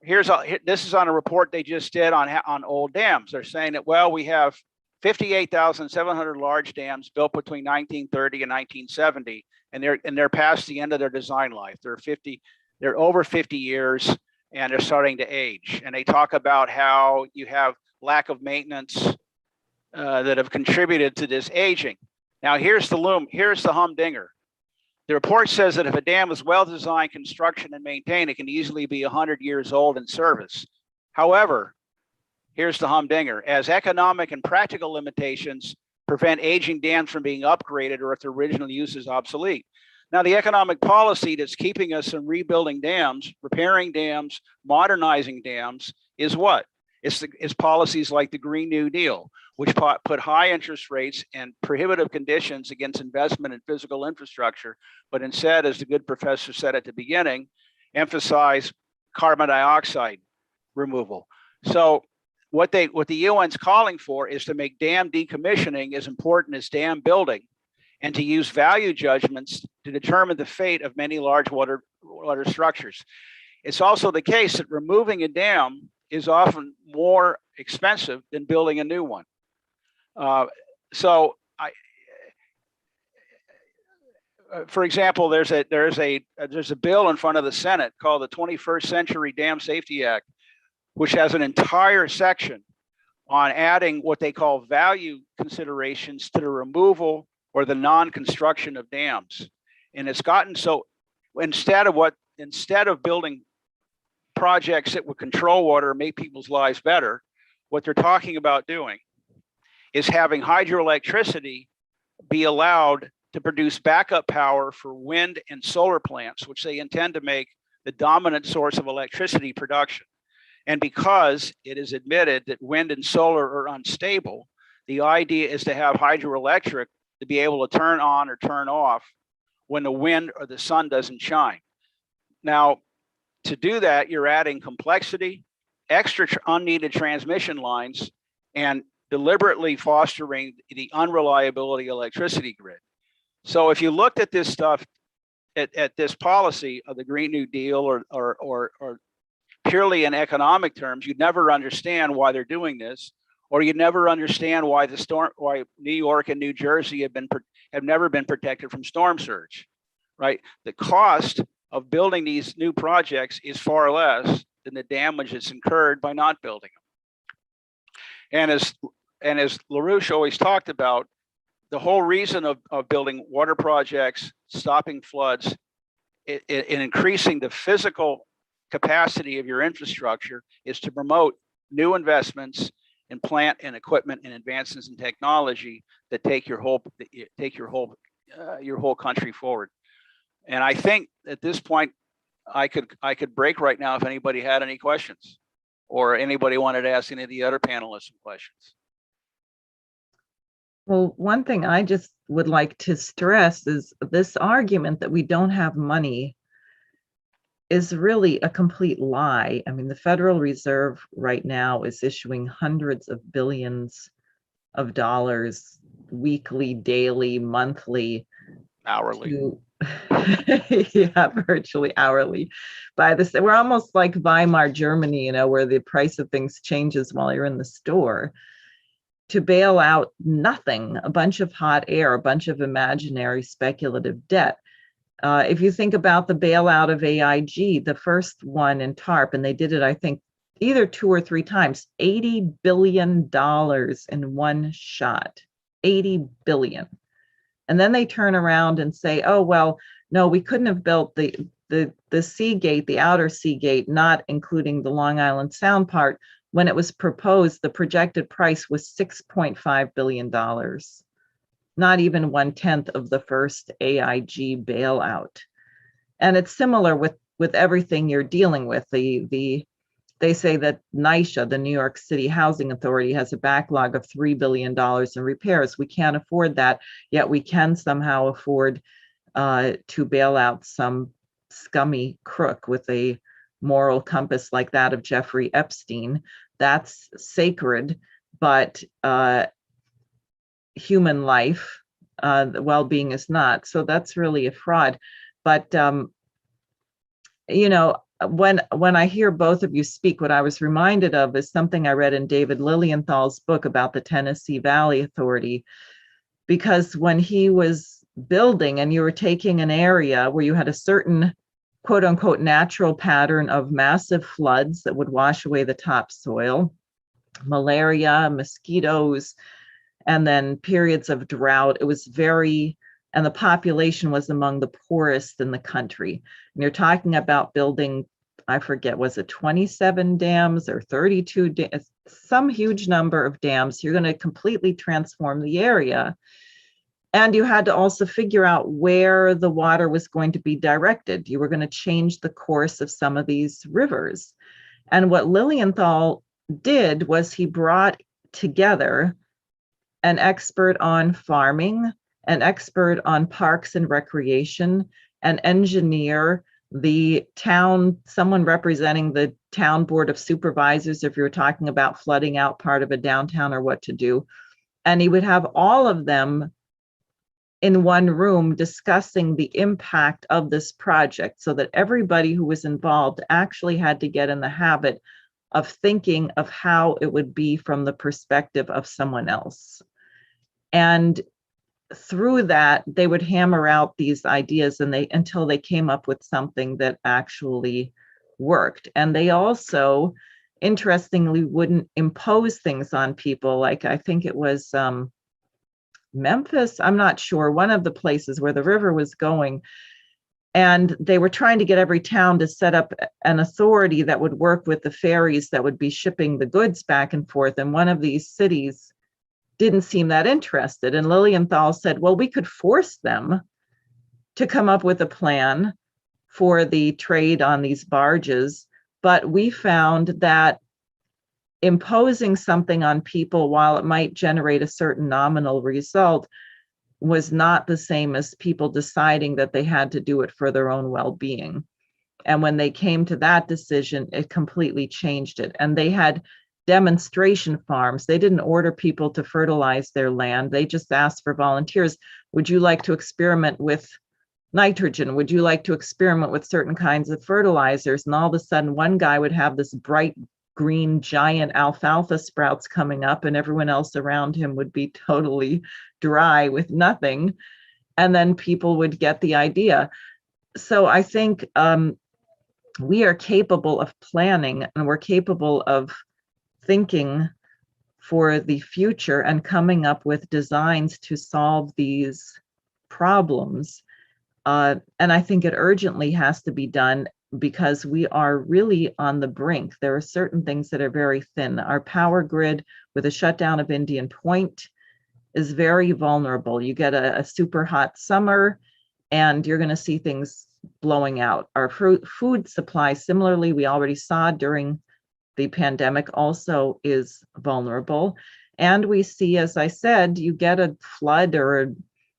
This is on a report they just did on old dams. They're saying that, well, we have 58,700 large dams built between 1930 and 1970, and they're past the end of their design life. They're over 50 years, and they're starting to age. And they talk about how you have lack of maintenance that have contributed to this aging. Now here's the humdinger. The report says that if a dam is well designed, construction, and maintained, it can easily be 100 years old in service. However, here's the humdinger. As economic and practical limitations prevent aging dams from being upgraded or if their original use is obsolete. Now, the economic policy that's keeping us from rebuilding dams, repairing dams, modernizing dams is what? It's policies like the Green New Deal, which put high interest rates and prohibitive conditions against investment in physical infrastructure, but instead, as the good professor said at the beginning, emphasize carbon dioxide removal. So what the UN's calling for is to make dam decommissioning as important as dam building, and to use value judgments to determine the fate of many large water structures. It's also the case that removing a dam is often more expensive than building a new one. For example, there's a bill in front of the Senate called the 21st Century Dam Safety Act, which has an entire section on adding what they call value considerations to the removal or the non-construction of dams. And it's gotten so instead of building projects that would control water and make people's lives better, what they're talking about doing is having hydroelectricity be allowed to produce backup power for wind and solar plants, which they intend to make the dominant source of electricity production. And because it is admitted that wind and solar are unstable, the idea is to have hydroelectric to be able to turn on or turn off when the wind or the sun doesn't shine. Now, to do that, you're adding complexity, extra unneeded transmission lines, and deliberately fostering the unreliability of electricity grid. So if you looked at this stuff, at this policy of the Green New Deal or purely in economic terms, you'd never understand why they're doing this, or you'd never understand why why New York and New Jersey have never been protected from storm surge, right? The cost of building these new projects is far less than the damage that's incurred by not building them. And as LaRouche always talked about, the whole reason of building water projects, stopping floods, and increasing the physical capacity of your infrastructure is to promote new investments in plant and equipment and advances in technology that take your whole country forward. And I think at this point, I could break right now if anybody had any questions, or anybody wanted to ask any of the other panelists some questions. Well, one thing I just would like to stress is this argument that we don't have money is really a complete lie. I mean, the Federal Reserve right now is issuing hundreds of billions of dollars weekly, daily, monthly, Hourly. Yeah, virtually hourly. We're almost like Weimar Germany, where the price of things changes while you're in the store, to bail out nothing, a bunch of hot air, a bunch of imaginary speculative debt. If you think about the bailout of AIG, the first one in TARP, and they did it, I think, either 2 or 3 times, $80 billion in one shot, 80 billion. And then they turn around and say, oh, well, no, we couldn't have built the Seagate, the outer Seagate, not including the Long Island Sound part. When it was proposed, the projected price was $6.5 billion, not even 1/10 of the first AIG bailout. And it's similar with everything you're dealing with. They say that NYCHA, the New York City Housing Authority, has a backlog of $3 billion in repairs. We can't afford that, yet we can somehow afford to bail out some scummy crook with a moral compass like that of Jeffrey Epstein. That's sacred, but human life, well-being is not. So that's really a fraud. But when I hear both of you speak, what I was reminded of is something I read in David Lilienthal's book about the Tennessee Valley Authority, because when he was building and you were taking an area where you had a certain quote unquote natural pattern of massive floods that would wash away the topsoil, malaria, mosquitoes, and then periods of drought, and the population was among the poorest in the country. And you're talking about building, I forget, was it 27 dams or 32 dams, some huge number of dams. You're going to completely transform the area. And you had to also figure out where the water was going to be directed. You were going to change the course of some of these rivers. And what Lilienthal did was he brought together an expert on farming, an expert on parks and recreation, an engineer, the town, someone representing the town board of supervisors, if you're talking about flooding out part of a downtown or what to do. And he would have all of them in one room discussing the impact of this project, so that everybody who was involved actually had to get in the habit of thinking of how it would be from the perspective of someone else. And through that, they would hammer out these ideas until they came up with something that actually worked. And they also, interestingly, wouldn't impose things on people. Like, I think it was Memphis, I'm not sure, one of the places where the river was going. And they were trying to get every town to set up an authority that would work with the ferries that would be shipping the goods back and forth. And one of these cities didn't seem that interested. And Lilienthal said, well, we could force them to come up with a plan for the trade on these barges. But we found that imposing something on people, while it might generate a certain nominal result, was not the same as people deciding that they had to do it for their own well-being. And when they came to that decision, it completely changed it. And they had demonstration farms. They didn't order people to fertilize their land. They just asked for volunteers. Would you like to experiment with nitrogen? Would you like to experiment with certain kinds of fertilizers? And all of a sudden, one guy would have this bright green giant alfalfa sprouts coming up, and everyone else around him would be totally dry with nothing. And then people would get the idea. So I think we are capable of planning, and we're capable of thinking for the future and coming up with designs to solve these problems. And I think it urgently has to be done, because we are really on the brink. There are certain things that are very thin. Our power grid, with a shutdown of Indian Point, is very vulnerable. You get a super hot summer and you're going to see things blowing out. Our food supply, similarly, we already saw during the pandemic, also is vulnerable. And we see, as I said, you get a flood or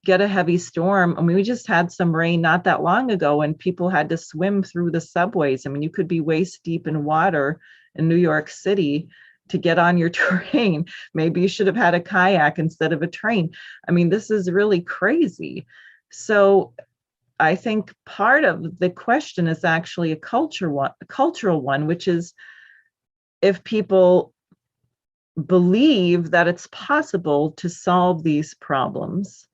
get a heavy storm. I mean, we just had some rain not that long ago and people had to swim through the subways. I mean, you could be waist deep in water in New York City to get on your train. Maybe you should have had a kayak instead of a train. I mean, this is really crazy. So I think part of the question is actually a cultural one, which is, if people believe that it's possible to solve these problems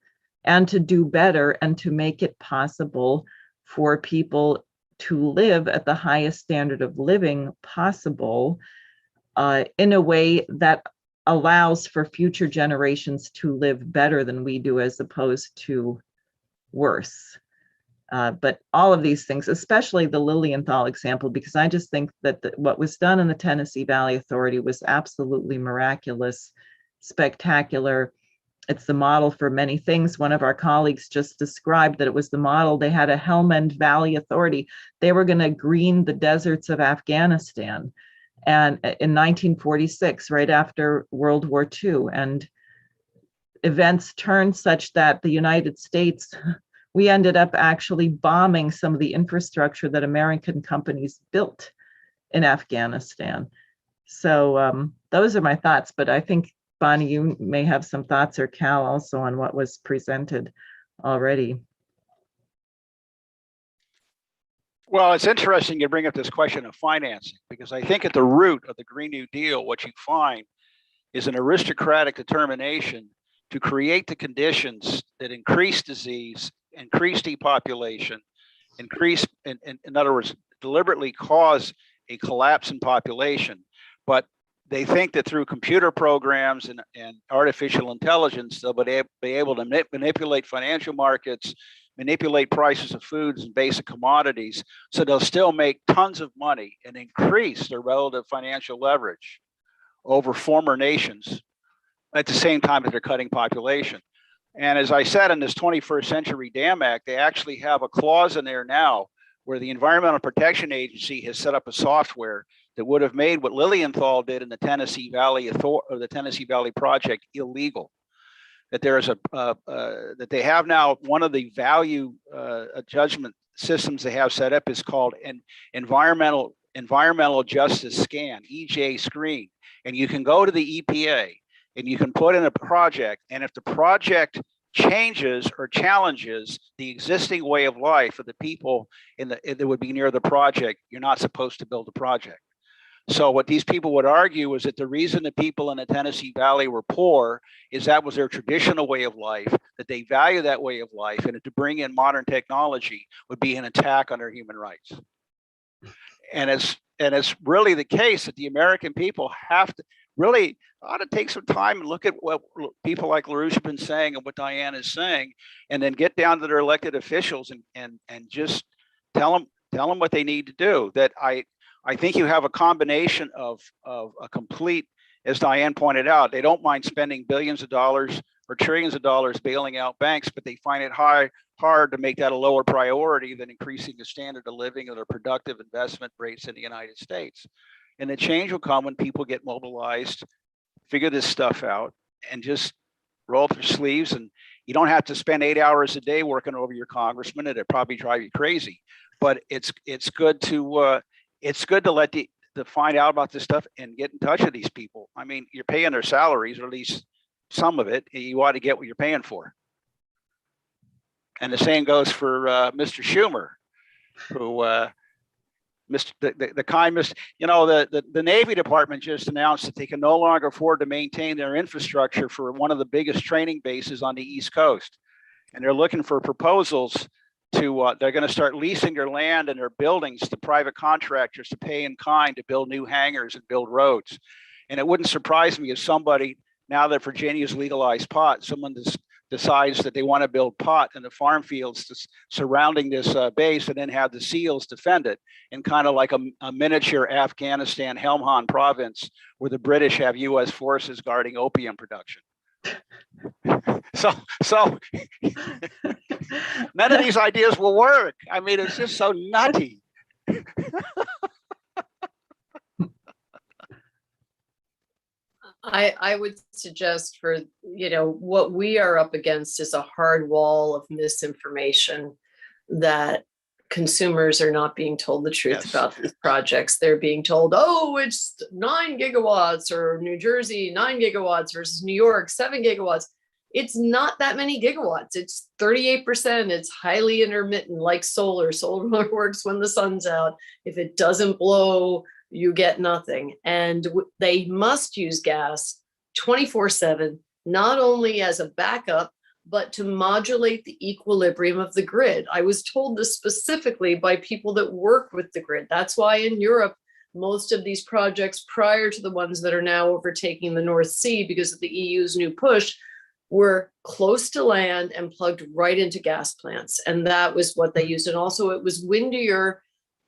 and to do better and to make it possible for people to live at the highest standard of living possible, in a way that allows for future generations to live better than we do, as opposed to worse. But all of these things, especially the Lilienthal example, because I just think that what was done in the Tennessee Valley Authority was absolutely miraculous, spectacular. It's the model for many things. One of our colleagues just described that it was the model. They had a Helmand Valley Authority. They were going to green the deserts of Afghanistan, and in 1946, right after World War II. And events turned such that the United States, we ended up actually bombing some of the infrastructure that American companies built in Afghanistan. So those are my thoughts, but I think, Bonnie, you may have some thoughts, or Cal also, on what was presented already. Well, it's interesting you bring up this question of financing, because I think at the root of the Green New Deal, what you find is an aristocratic determination to create the conditions that increase disease, increase depopulation, in other words, deliberately cause a collapse in population. But they think that through computer programs and artificial intelligence, they'll be able to manipulate financial markets, manipulate prices of foods and basic commodities, so they'll still make tons of money and increase their relative financial leverage over former nations at the same time that they're cutting population. And as I said, in this 21st Century Dam Act, they actually have a clause in there now where the Environmental Protection Agency has set up a software that would have made what Lilienthal did in the Tennessee Valley the Tennessee Valley Project illegal. That there is that they have now, one of the value judgment systems they have set up is called an environmental justice scan, EJ screen, and you can go to the EPA and you can put in a project, and if the project changes or challenges the existing way of life of the people that would be near the project, you're not supposed to build a project. So what these people would argue is that the reason the people in the Tennessee Valley were poor is that was their traditional way of life, that they value that way of life, and to bring in modern technology would be an attack on their human rights. And it's really the case that the American people have to really ought to take some time and look at what people like LaRouche have been saying and what Diane is saying, and then get down to their elected officials and just tell them what they need to do. That I think you have a combination of a complete, as Diane pointed out, they don't mind spending billions of dollars or trillions of dollars bailing out banks, but they find it hard to make that a lower priority than increasing the standard of living or their productive investment rates in the United States. And the change will come when people get mobilized, figure this stuff out, and just roll up their sleeves. And you don't have to spend 8 hours a day working over your congressman. It'd probably drive you crazy. But it's good to let to find out about this stuff and get in touch with these people. I mean, you're paying their salaries, or at least some of it. You ought to get what you're paying for. And the same goes for Mr. Schumer, who the Navy Department just announced that they can no longer afford to maintain their infrastructure for one of the biggest training bases on the East Coast. And they're looking for proposals to, they're going to start leasing their land and their buildings to private contractors to pay in kind to build new hangars and build roads. And it wouldn't surprise me if somebody, now that Virginia's legalized pot, someone decides that they want to build pot in the farm fields surrounding this base, and then have the SEALs defend it in kind of like a miniature Afghanistan Helmand province, where the British have US forces guarding opium production. So none of these ideas will work. I mean, it's just so nutty. I would suggest for, what we are up against is a hard wall of misinformation that consumers are not being told the truth about these projects. They're being told, oh, it's 9 gigawatts, or New Jersey, 9 gigawatts versus New York, 7 gigawatts. It's not that many gigawatts. It's 38%. It's highly intermittent, like solar. Solar works when the sun's out. If it doesn't blow, you get nothing. And they must use gas 24/7, not only as a backup, but to modulate the equilibrium of the grid. I was told this specifically by people that work with the grid. That's why in Europe, most of these projects prior to the ones that are now overtaking the North Sea because of the EU's new push were close to land and plugged right into gas plants. And that was what they used. And also it was windier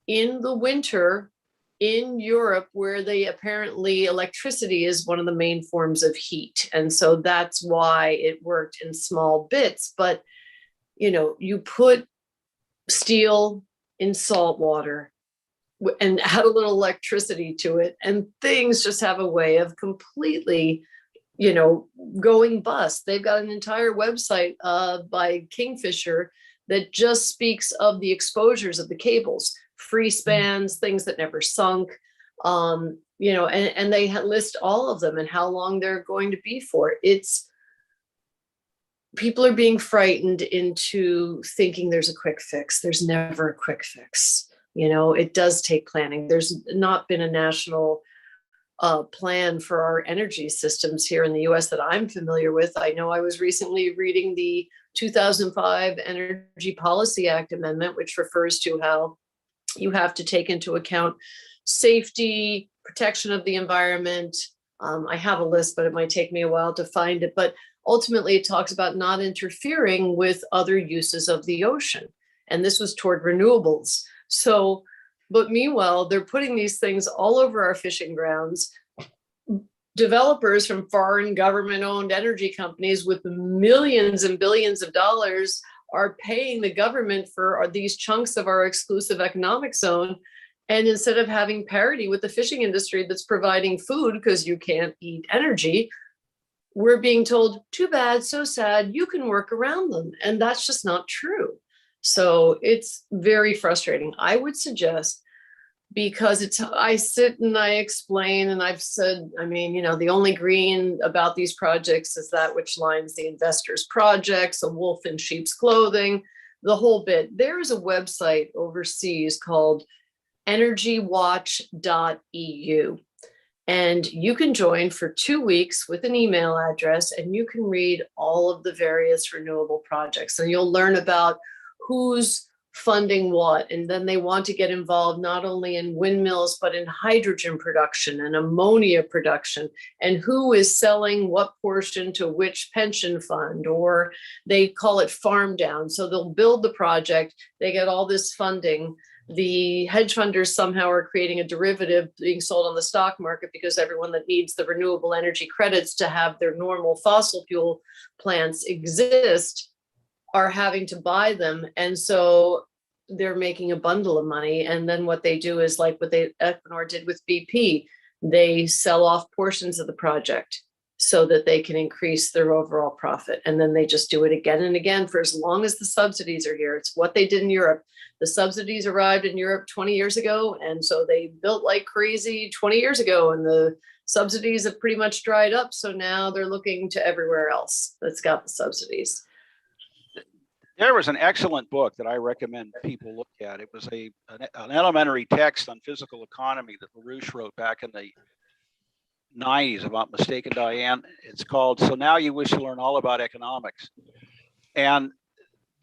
in the winter in Europe, where they apparently electricity is one of the main forms of heat. And so that's why it worked in small bits. But, you put steel in salt water and add a little electricity to it, and things just have a way of completely, going bust. They've got an entire website by Kingfisher that just speaks of the exposures of the cables. Free spans, things that never sunk, and they list all of them and how long they're going to be for. People are being frightened into thinking there's a quick fix. There's never a quick fix. It does take planning. There's not been a national plan for our energy systems here in the US that I'm familiar with. I know I was recently reading the 2005 Energy Policy Act amendment, which refers to how you have to take into account safety, protection of the environment. I have a list, but it might take me a while to find it. But ultimately, it talks about not interfering with other uses of the ocean. And this was toward renewables. So, but meanwhile, they're putting these things all over our fishing grounds. Developers from foreign government-owned energy companies with millions and billions of dollars are paying the government for these chunks of our exclusive economic zone. And instead of having parity with the fishing industry that's providing food because you can't eat energy, we're being told, too bad, so sad, you can work around them. And that's just not true. So it's very frustrating. I would suggest because I sit and I explain, and I've said, I mean, the only green about these projects is that which lines the investor's projects, a wolf in sheep's clothing, the whole bit. There is a website overseas called energywatch.eu. And you can join for 2 weeks with an email address, and you can read all of the various renewable projects. And you'll learn about who's funding what. And then they want to get involved not only in windmills, but in hydrogen production and ammonia production, and who is selling what portion to which pension fund, or they call it farm down. So they'll build the project, they get all this funding. The hedge funders somehow are creating a derivative being sold on the stock market, because everyone that needs the renewable energy credits to have their normal fossil fuel plants exist are having to buy them. And so they're making a bundle of money. And then what they do is like what Equinor did with BP. They sell off portions of the project so that they can increase their overall profit. And then they just do it again and again for as long as the subsidies are here. It's what they did in Europe. The subsidies arrived in Europe 20 years ago. And so they built like crazy 20 years ago, and the subsidies have pretty much dried up. So now they're looking to everywhere else that's got the subsidies. There was an excellent book that I recommend people look at. It was an elementary text on physical economy that LaRouche wrote back in the 90s, if I'm not mistaken, Diane. It's called So Now You Wish to Learn All About Economics. And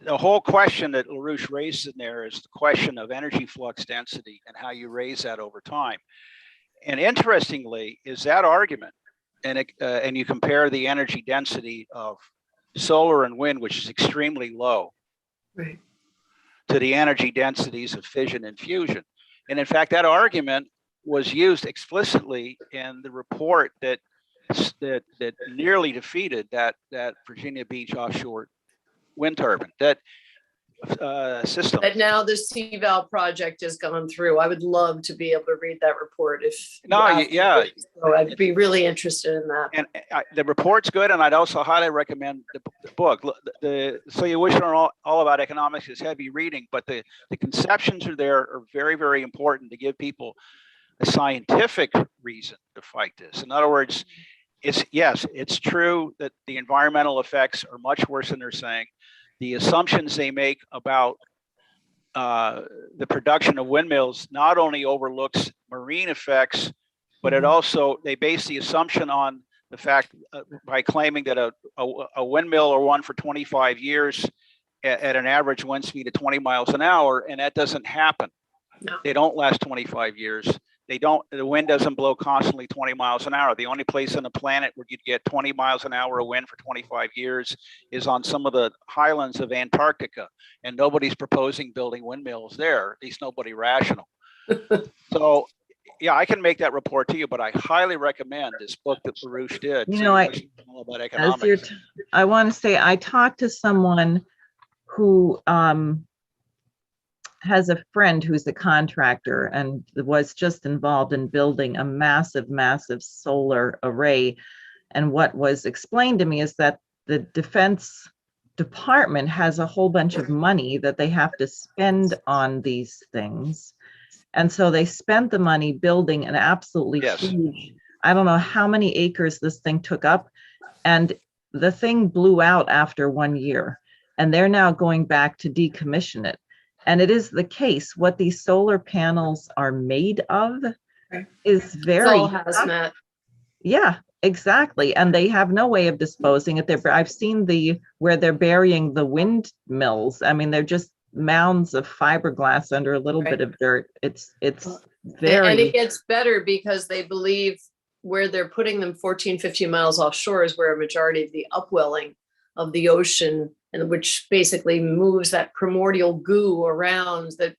the whole question that LaRouche raised in there is the question of energy flux density and how you raise that over time. And interestingly, is that argument, and you compare the energy density of solar and wind, which is extremely low, right, to the energy densities of fission and fusion. And in fact, that argument was used explicitly in the report that nearly defeated that Virginia Beach offshore wind turbine system. And now the CVAL project has gone through. I would love to be able to read that report. Yeah. So I'd be really interested in that. And the report's good, and I'd also highly recommend the book. So You Wish to Learn All About Economics is heavy reading, but the conceptions are there are very, very important to give people a scientific reason to fight this. In other words, it's true that the environmental effects are much worse than they're saying. The assumptions they make about the production of windmills not only overlooks marine effects, but it also, they base the assumption on the fact by claiming that a windmill or one for 25 years at an average wind speed of 20 miles an hour, and that doesn't happen. No. They don't last 25 years. The wind doesn't blow constantly 20 miles an hour. The only place on the planet where you'd get 20 miles an hour of wind for 25 years is on some of the highlands of Antarctica. And nobody's proposing building windmills there, at least nobody rational. So yeah, I can make that report to you, but I highly recommend this book that LaRouche did. All about economics. I want to say, I talked to someone who has a friend who's a contractor and was just involved in building a massive, massive solar array. And what was explained to me is that the Defense Department has a whole bunch of money that they have to spend on these things. And so they spent the money building an absolutely huge, I don't know how many acres this thing took up. And the thing blew out after 1 year. And they're now going back to decommission it. And it is the case, what these solar panels are made of is very, it's all hazmat. Yeah, exactly. And they have no way of disposing it. I've seen where they're burying the windmills. I mean, they're just mounds of fiberglass under a little bit of dirt. It's very. And it gets better because they believe where they're putting them 14, 15 miles offshore is where a majority of the upwelling of the ocean, and which basically moves that primordial goo around that,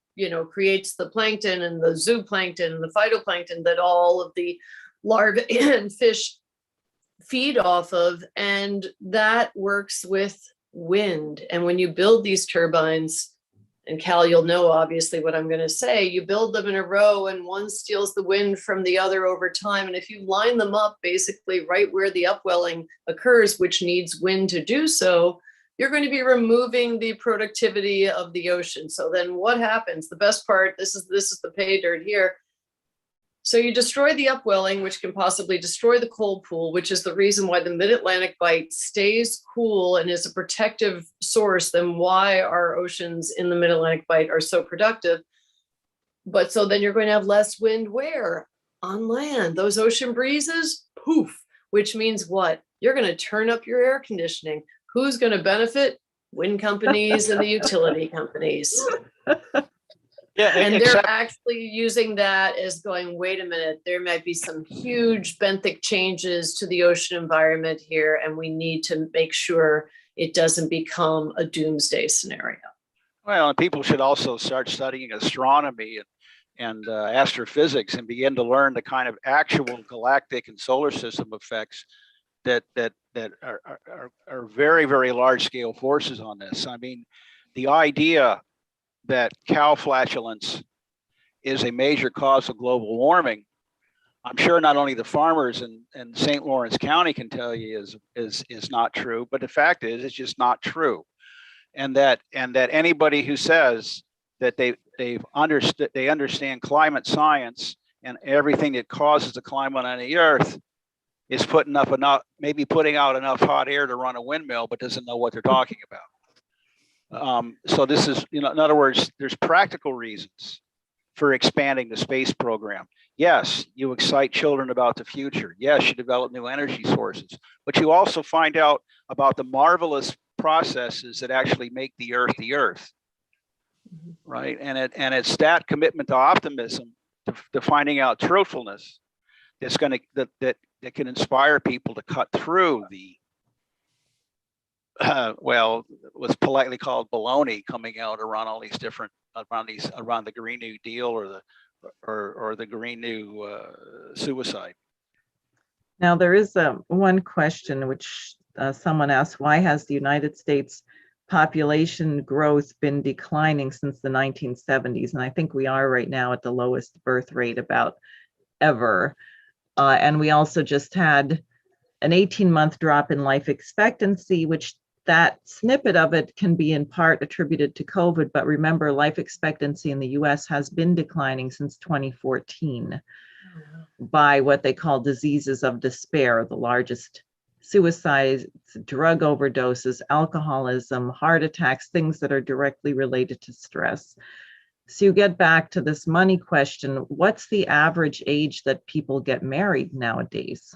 creates the plankton and the zooplankton and the phytoplankton that all of the larvae and fish feed off of. And that works with wind. And when you build these turbines, and Cal, you'll know obviously what I'm going to say, you build them in a row and one steals the wind from the other over time. And if you line them up basically right where the upwelling occurs, which needs wind to do so, you're going to be removing the productivity of the ocean. So then what happens? The best part, this is the pay dirt here. So you destroy the upwelling, which can possibly destroy the cold pool, which is the reason why the mid-Atlantic bight stays cool and is a protective source, then why our oceans in the mid-Atlantic bight are so productive. But so then you're going to have less wind where? On land. Those ocean breezes, poof, which means what? You're going to turn up your air conditioning. Who's going to benefit? Wind companies and the utility companies. Yeah, And they're actually using that as going, wait a minute, there might be some huge benthic changes to the ocean environment here, and we need to make sure it doesn't become a doomsday scenario. Well, and people should also start studying astronomy and astrophysics and begin to learn the kind of actual galactic and solar system effects that are very, very large scale forces on this. I mean, the idea that cow flatulence is a major cause of global warming, I'm sure not only the farmers in St. Lawrence County can tell you is not true, but the fact is it's just not true. And that anybody who says that they understand climate science and everything that causes the climate on the earth is putting out enough hot air to run a windmill, but doesn't know what they're talking about. So this is, in other words, there's practical reasons for expanding the space program. Yes, you excite children about the future. Yes, you develop new energy sources, but you also find out about the marvelous processes that actually make the Earth, right? And it's that commitment to optimism, to finding out truthfulness, that's going to that can inspire people to cut through the what's politely called baloney coming out around all these different around the Green New Deal or the Green New suicide. Now there is one question which someone asked: why has the United States population growth been declining since the 1970s? And I think we are right now at the lowest birth rate about ever. And we also just had an 18-month drop in life expectancy, which that snippet of it can be in part attributed to COVID. But remember, life expectancy in the US has been declining since 2014 by what they call diseases of despair, the largest suicides, drug overdoses, alcoholism, heart attacks, things that are directly related to stress. So you get back to this money question. What's the average age that people get married nowadays?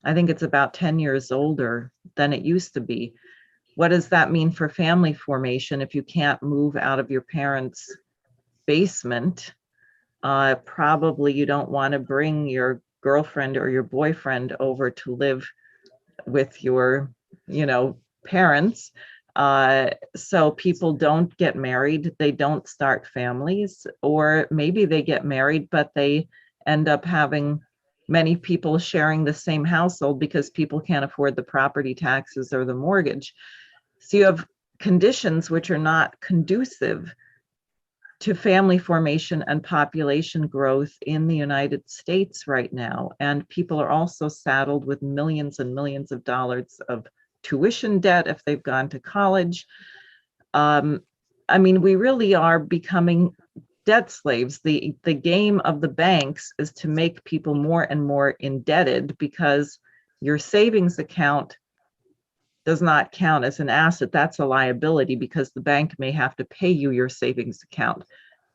I think it's about 10 years older than it used to be. What does that mean for family formation if you can't move out of your parents' basement? Probably you don't want to bring your girlfriend or your boyfriend over to live with your, parents. So people don't get married, they don't start families, or maybe they get married, but they end up having many people sharing the same household because people can't afford the property taxes or the mortgage. So you have conditions which are not conducive to family formation and population growth in the United States right now. And people are also saddled with millions and millions of dollars of tuition debt if they've gone to college. We really are becoming debt slaves. The game of the banks is to make people more and more indebted because your savings account does not count as an asset. That's a liability because the bank may have to pay you your savings account,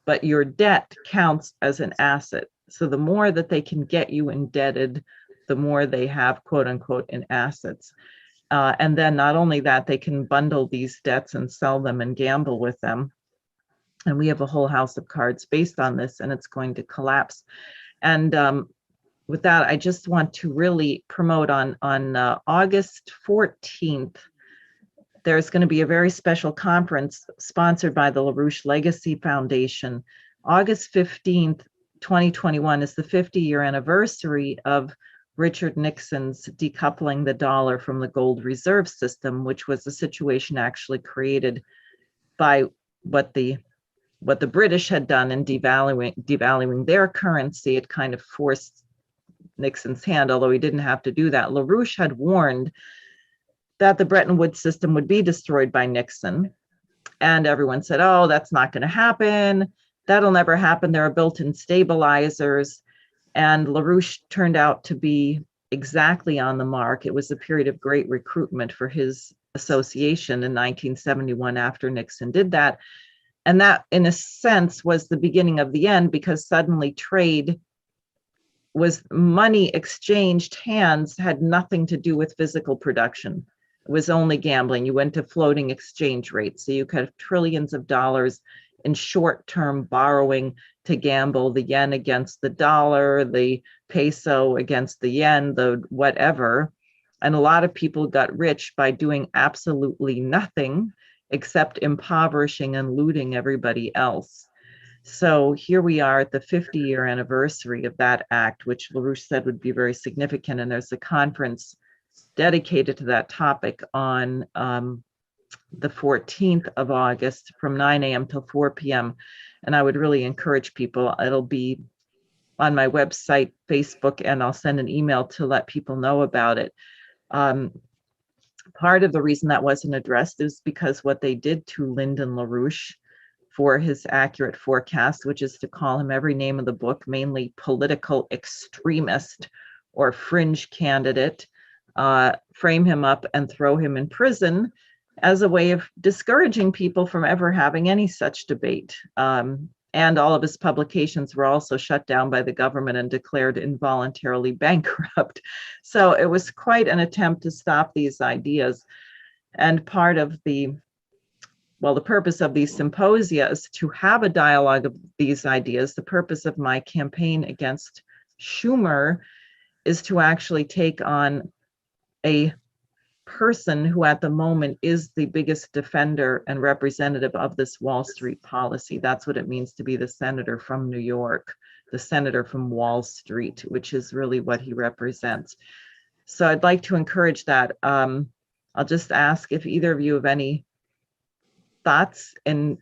but your debt counts as an asset. So the more that they can get you indebted, the more they have, quote unquote, in assets. And then not only that, they can bundle these debts and sell them and gamble with them. And we have a whole house of cards based on this, and it's going to collapse. And with that, I just want to really promote on August 14th, there's going to be a very special conference sponsored by the LaRouche Legacy Foundation. August 15th, 2021 is the 50-year anniversary of Richard Nixon's decoupling the dollar from the gold reserve system, which was a situation actually created by what the British had done in devaluing their currency. It kind of forced Nixon's hand, although he didn't have to do that. LaRouche had warned that the Bretton Woods system would be destroyed by Nixon. And everyone said, oh, that's not going to happen. That'll never happen. There are built-in stabilizers. And LaRouche turned out to be exactly on the mark. It was a period of great recruitment for his association in 1971 after Nixon did that. And that, in a sense, was the beginning of the end, because suddenly trade was money exchanged hands, had nothing to do with physical production. It was only gambling. You went to floating exchange rates. So you could have trillions of dollars in short-term borrowing to gamble the yen against the dollar, the peso against the yen, the whatever. And a lot of people got rich by doing absolutely nothing except impoverishing and looting everybody else. So here we are at the 50-year anniversary of that act, which LaRouche said would be very significant. And there's a conference dedicated to that topic on the 14th of August from 9 a.m. till 4 p.m. And I would really encourage people. It'll be on my website, Facebook, and I'll send an email to let people know about it. Part of the reason that wasn't addressed is because what they did to Lyndon LaRouche for his accurate forecast, which is to call him every name of the book, mainly political extremist or fringe candidate, frame him up and throw him in prison as a way of discouraging people from ever having any such debate. And all of his publications were also shut down by the government and declared involuntarily bankrupt. So it was quite an attempt to stop these ideas. And part of the purpose of these symposia is to have a dialogue of these ideas. The purpose of my campaign against Schumer is to actually take on a person who at the moment is the biggest defender and representative of this Wall Street policy. That's what it means to be the senator from New York, the senator from Wall Street, which is really what he represents. So I'd like to encourage that. I'll just ask if either of you have any thoughts in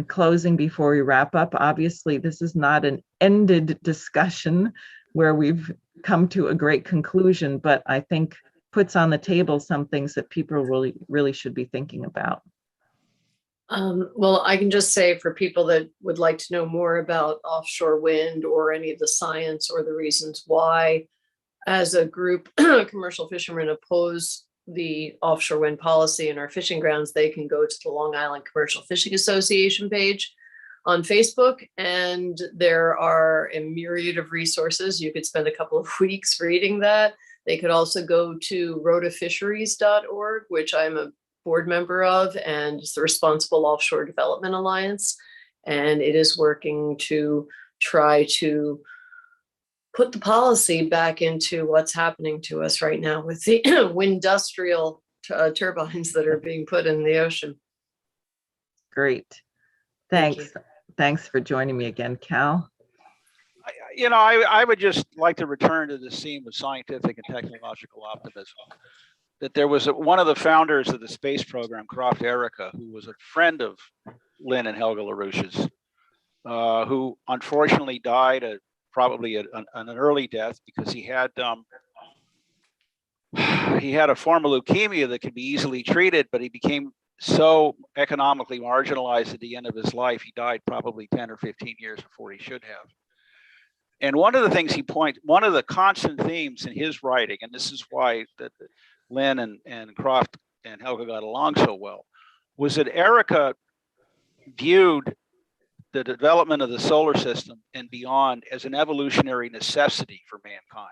closing before we wrap up. Obviously, this is not an ended discussion where we've come to a great conclusion, but I think puts on the table some things that people really should be thinking about. Well, I can just say for people that would like to know more about offshore wind or any of the science or the reasons why, as a group, commercial fishermen oppose the offshore wind policy in our fishing grounds, they can go to the Long Island Commercial Fishing Association page on Facebook, and there are a myriad of resources. You could spend a couple of weeks reading that. They could also go to rotafisheries.org, which I'm a board member of, and it's the Responsible Offshore Development Alliance. And it is working to try to put the policy back into what's happening to us right now with the windustrial turbines that are being put in the ocean. Great. Thanks. Thanks for joining me again, Cal. I would just like to return to the theme of scientific and technological optimism. That there was one of the founders of the space program, Croft Erica, who was a friend of Lynn and Helga LaRouche's, who unfortunately died probably an early death because he had a form of leukemia that could be easily treated, but he became so economically marginalized at the end of his life, he died probably 10 or 15 years before he should have. And one of the things one of the constant themes in his writing, and this is why Lynn and Croft and Helga got along so well, was that Erica viewed the development of the solar system and beyond as an evolutionary necessity for mankind.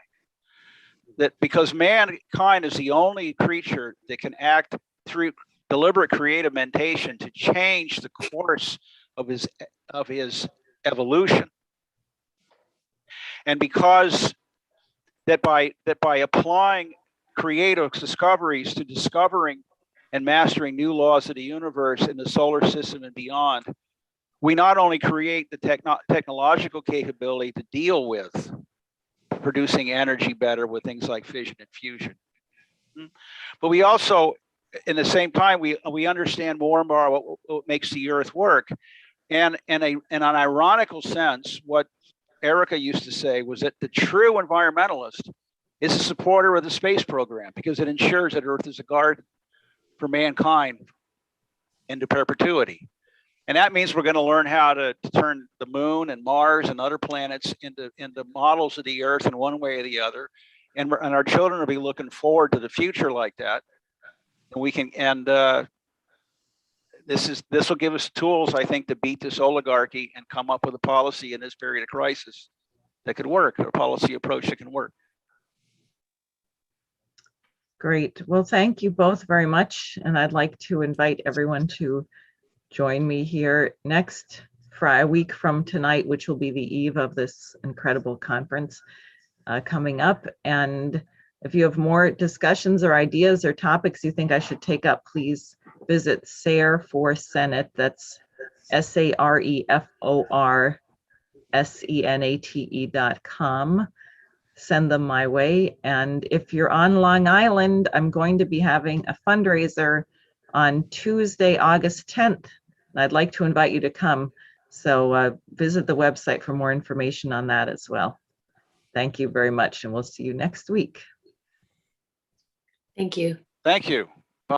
That because mankind is the only creature that can act through deliberate creative mentation to change the course of his evolution. And because that by applying creative discoveries to discovering and mastering new laws of the universe in the solar system and beyond, we not only create the technological capability to deal with producing energy better with things like fission and fusion, but we also, in the same time, we understand more and more what makes the Earth work. And in an ironical sense, what Erica used to say was that the true environmentalist is a supporter of the space program because it ensures that Earth is a garden. for mankind into perpetuity. And that means we're going to learn how to turn the moon and Mars and other planets into models of the Earth in one way or the other. And our children will be looking forward to the future like that. And we can, this will give us tools, I think, to beat this oligarchy and come up with a policy in this period of crisis that could work, or a policy approach that can work. Great. Well, thank you both very much. And I'd like to invite everyone to join me here next Friday, a week from tonight, which will be the eve of this incredible conference coming up. And if you have more discussions or ideas or topics you think I should take up, please visit Sare for Senate. That's SAREFORSENATE.com. Send them my way. And if you're on Long Island, I'm going to be having a fundraiser on Tuesday, August 10th. I'd like to invite you to come. So visit the website for more information on that as well. Thank you very much, and we'll see you next week. Thank you. Thank you.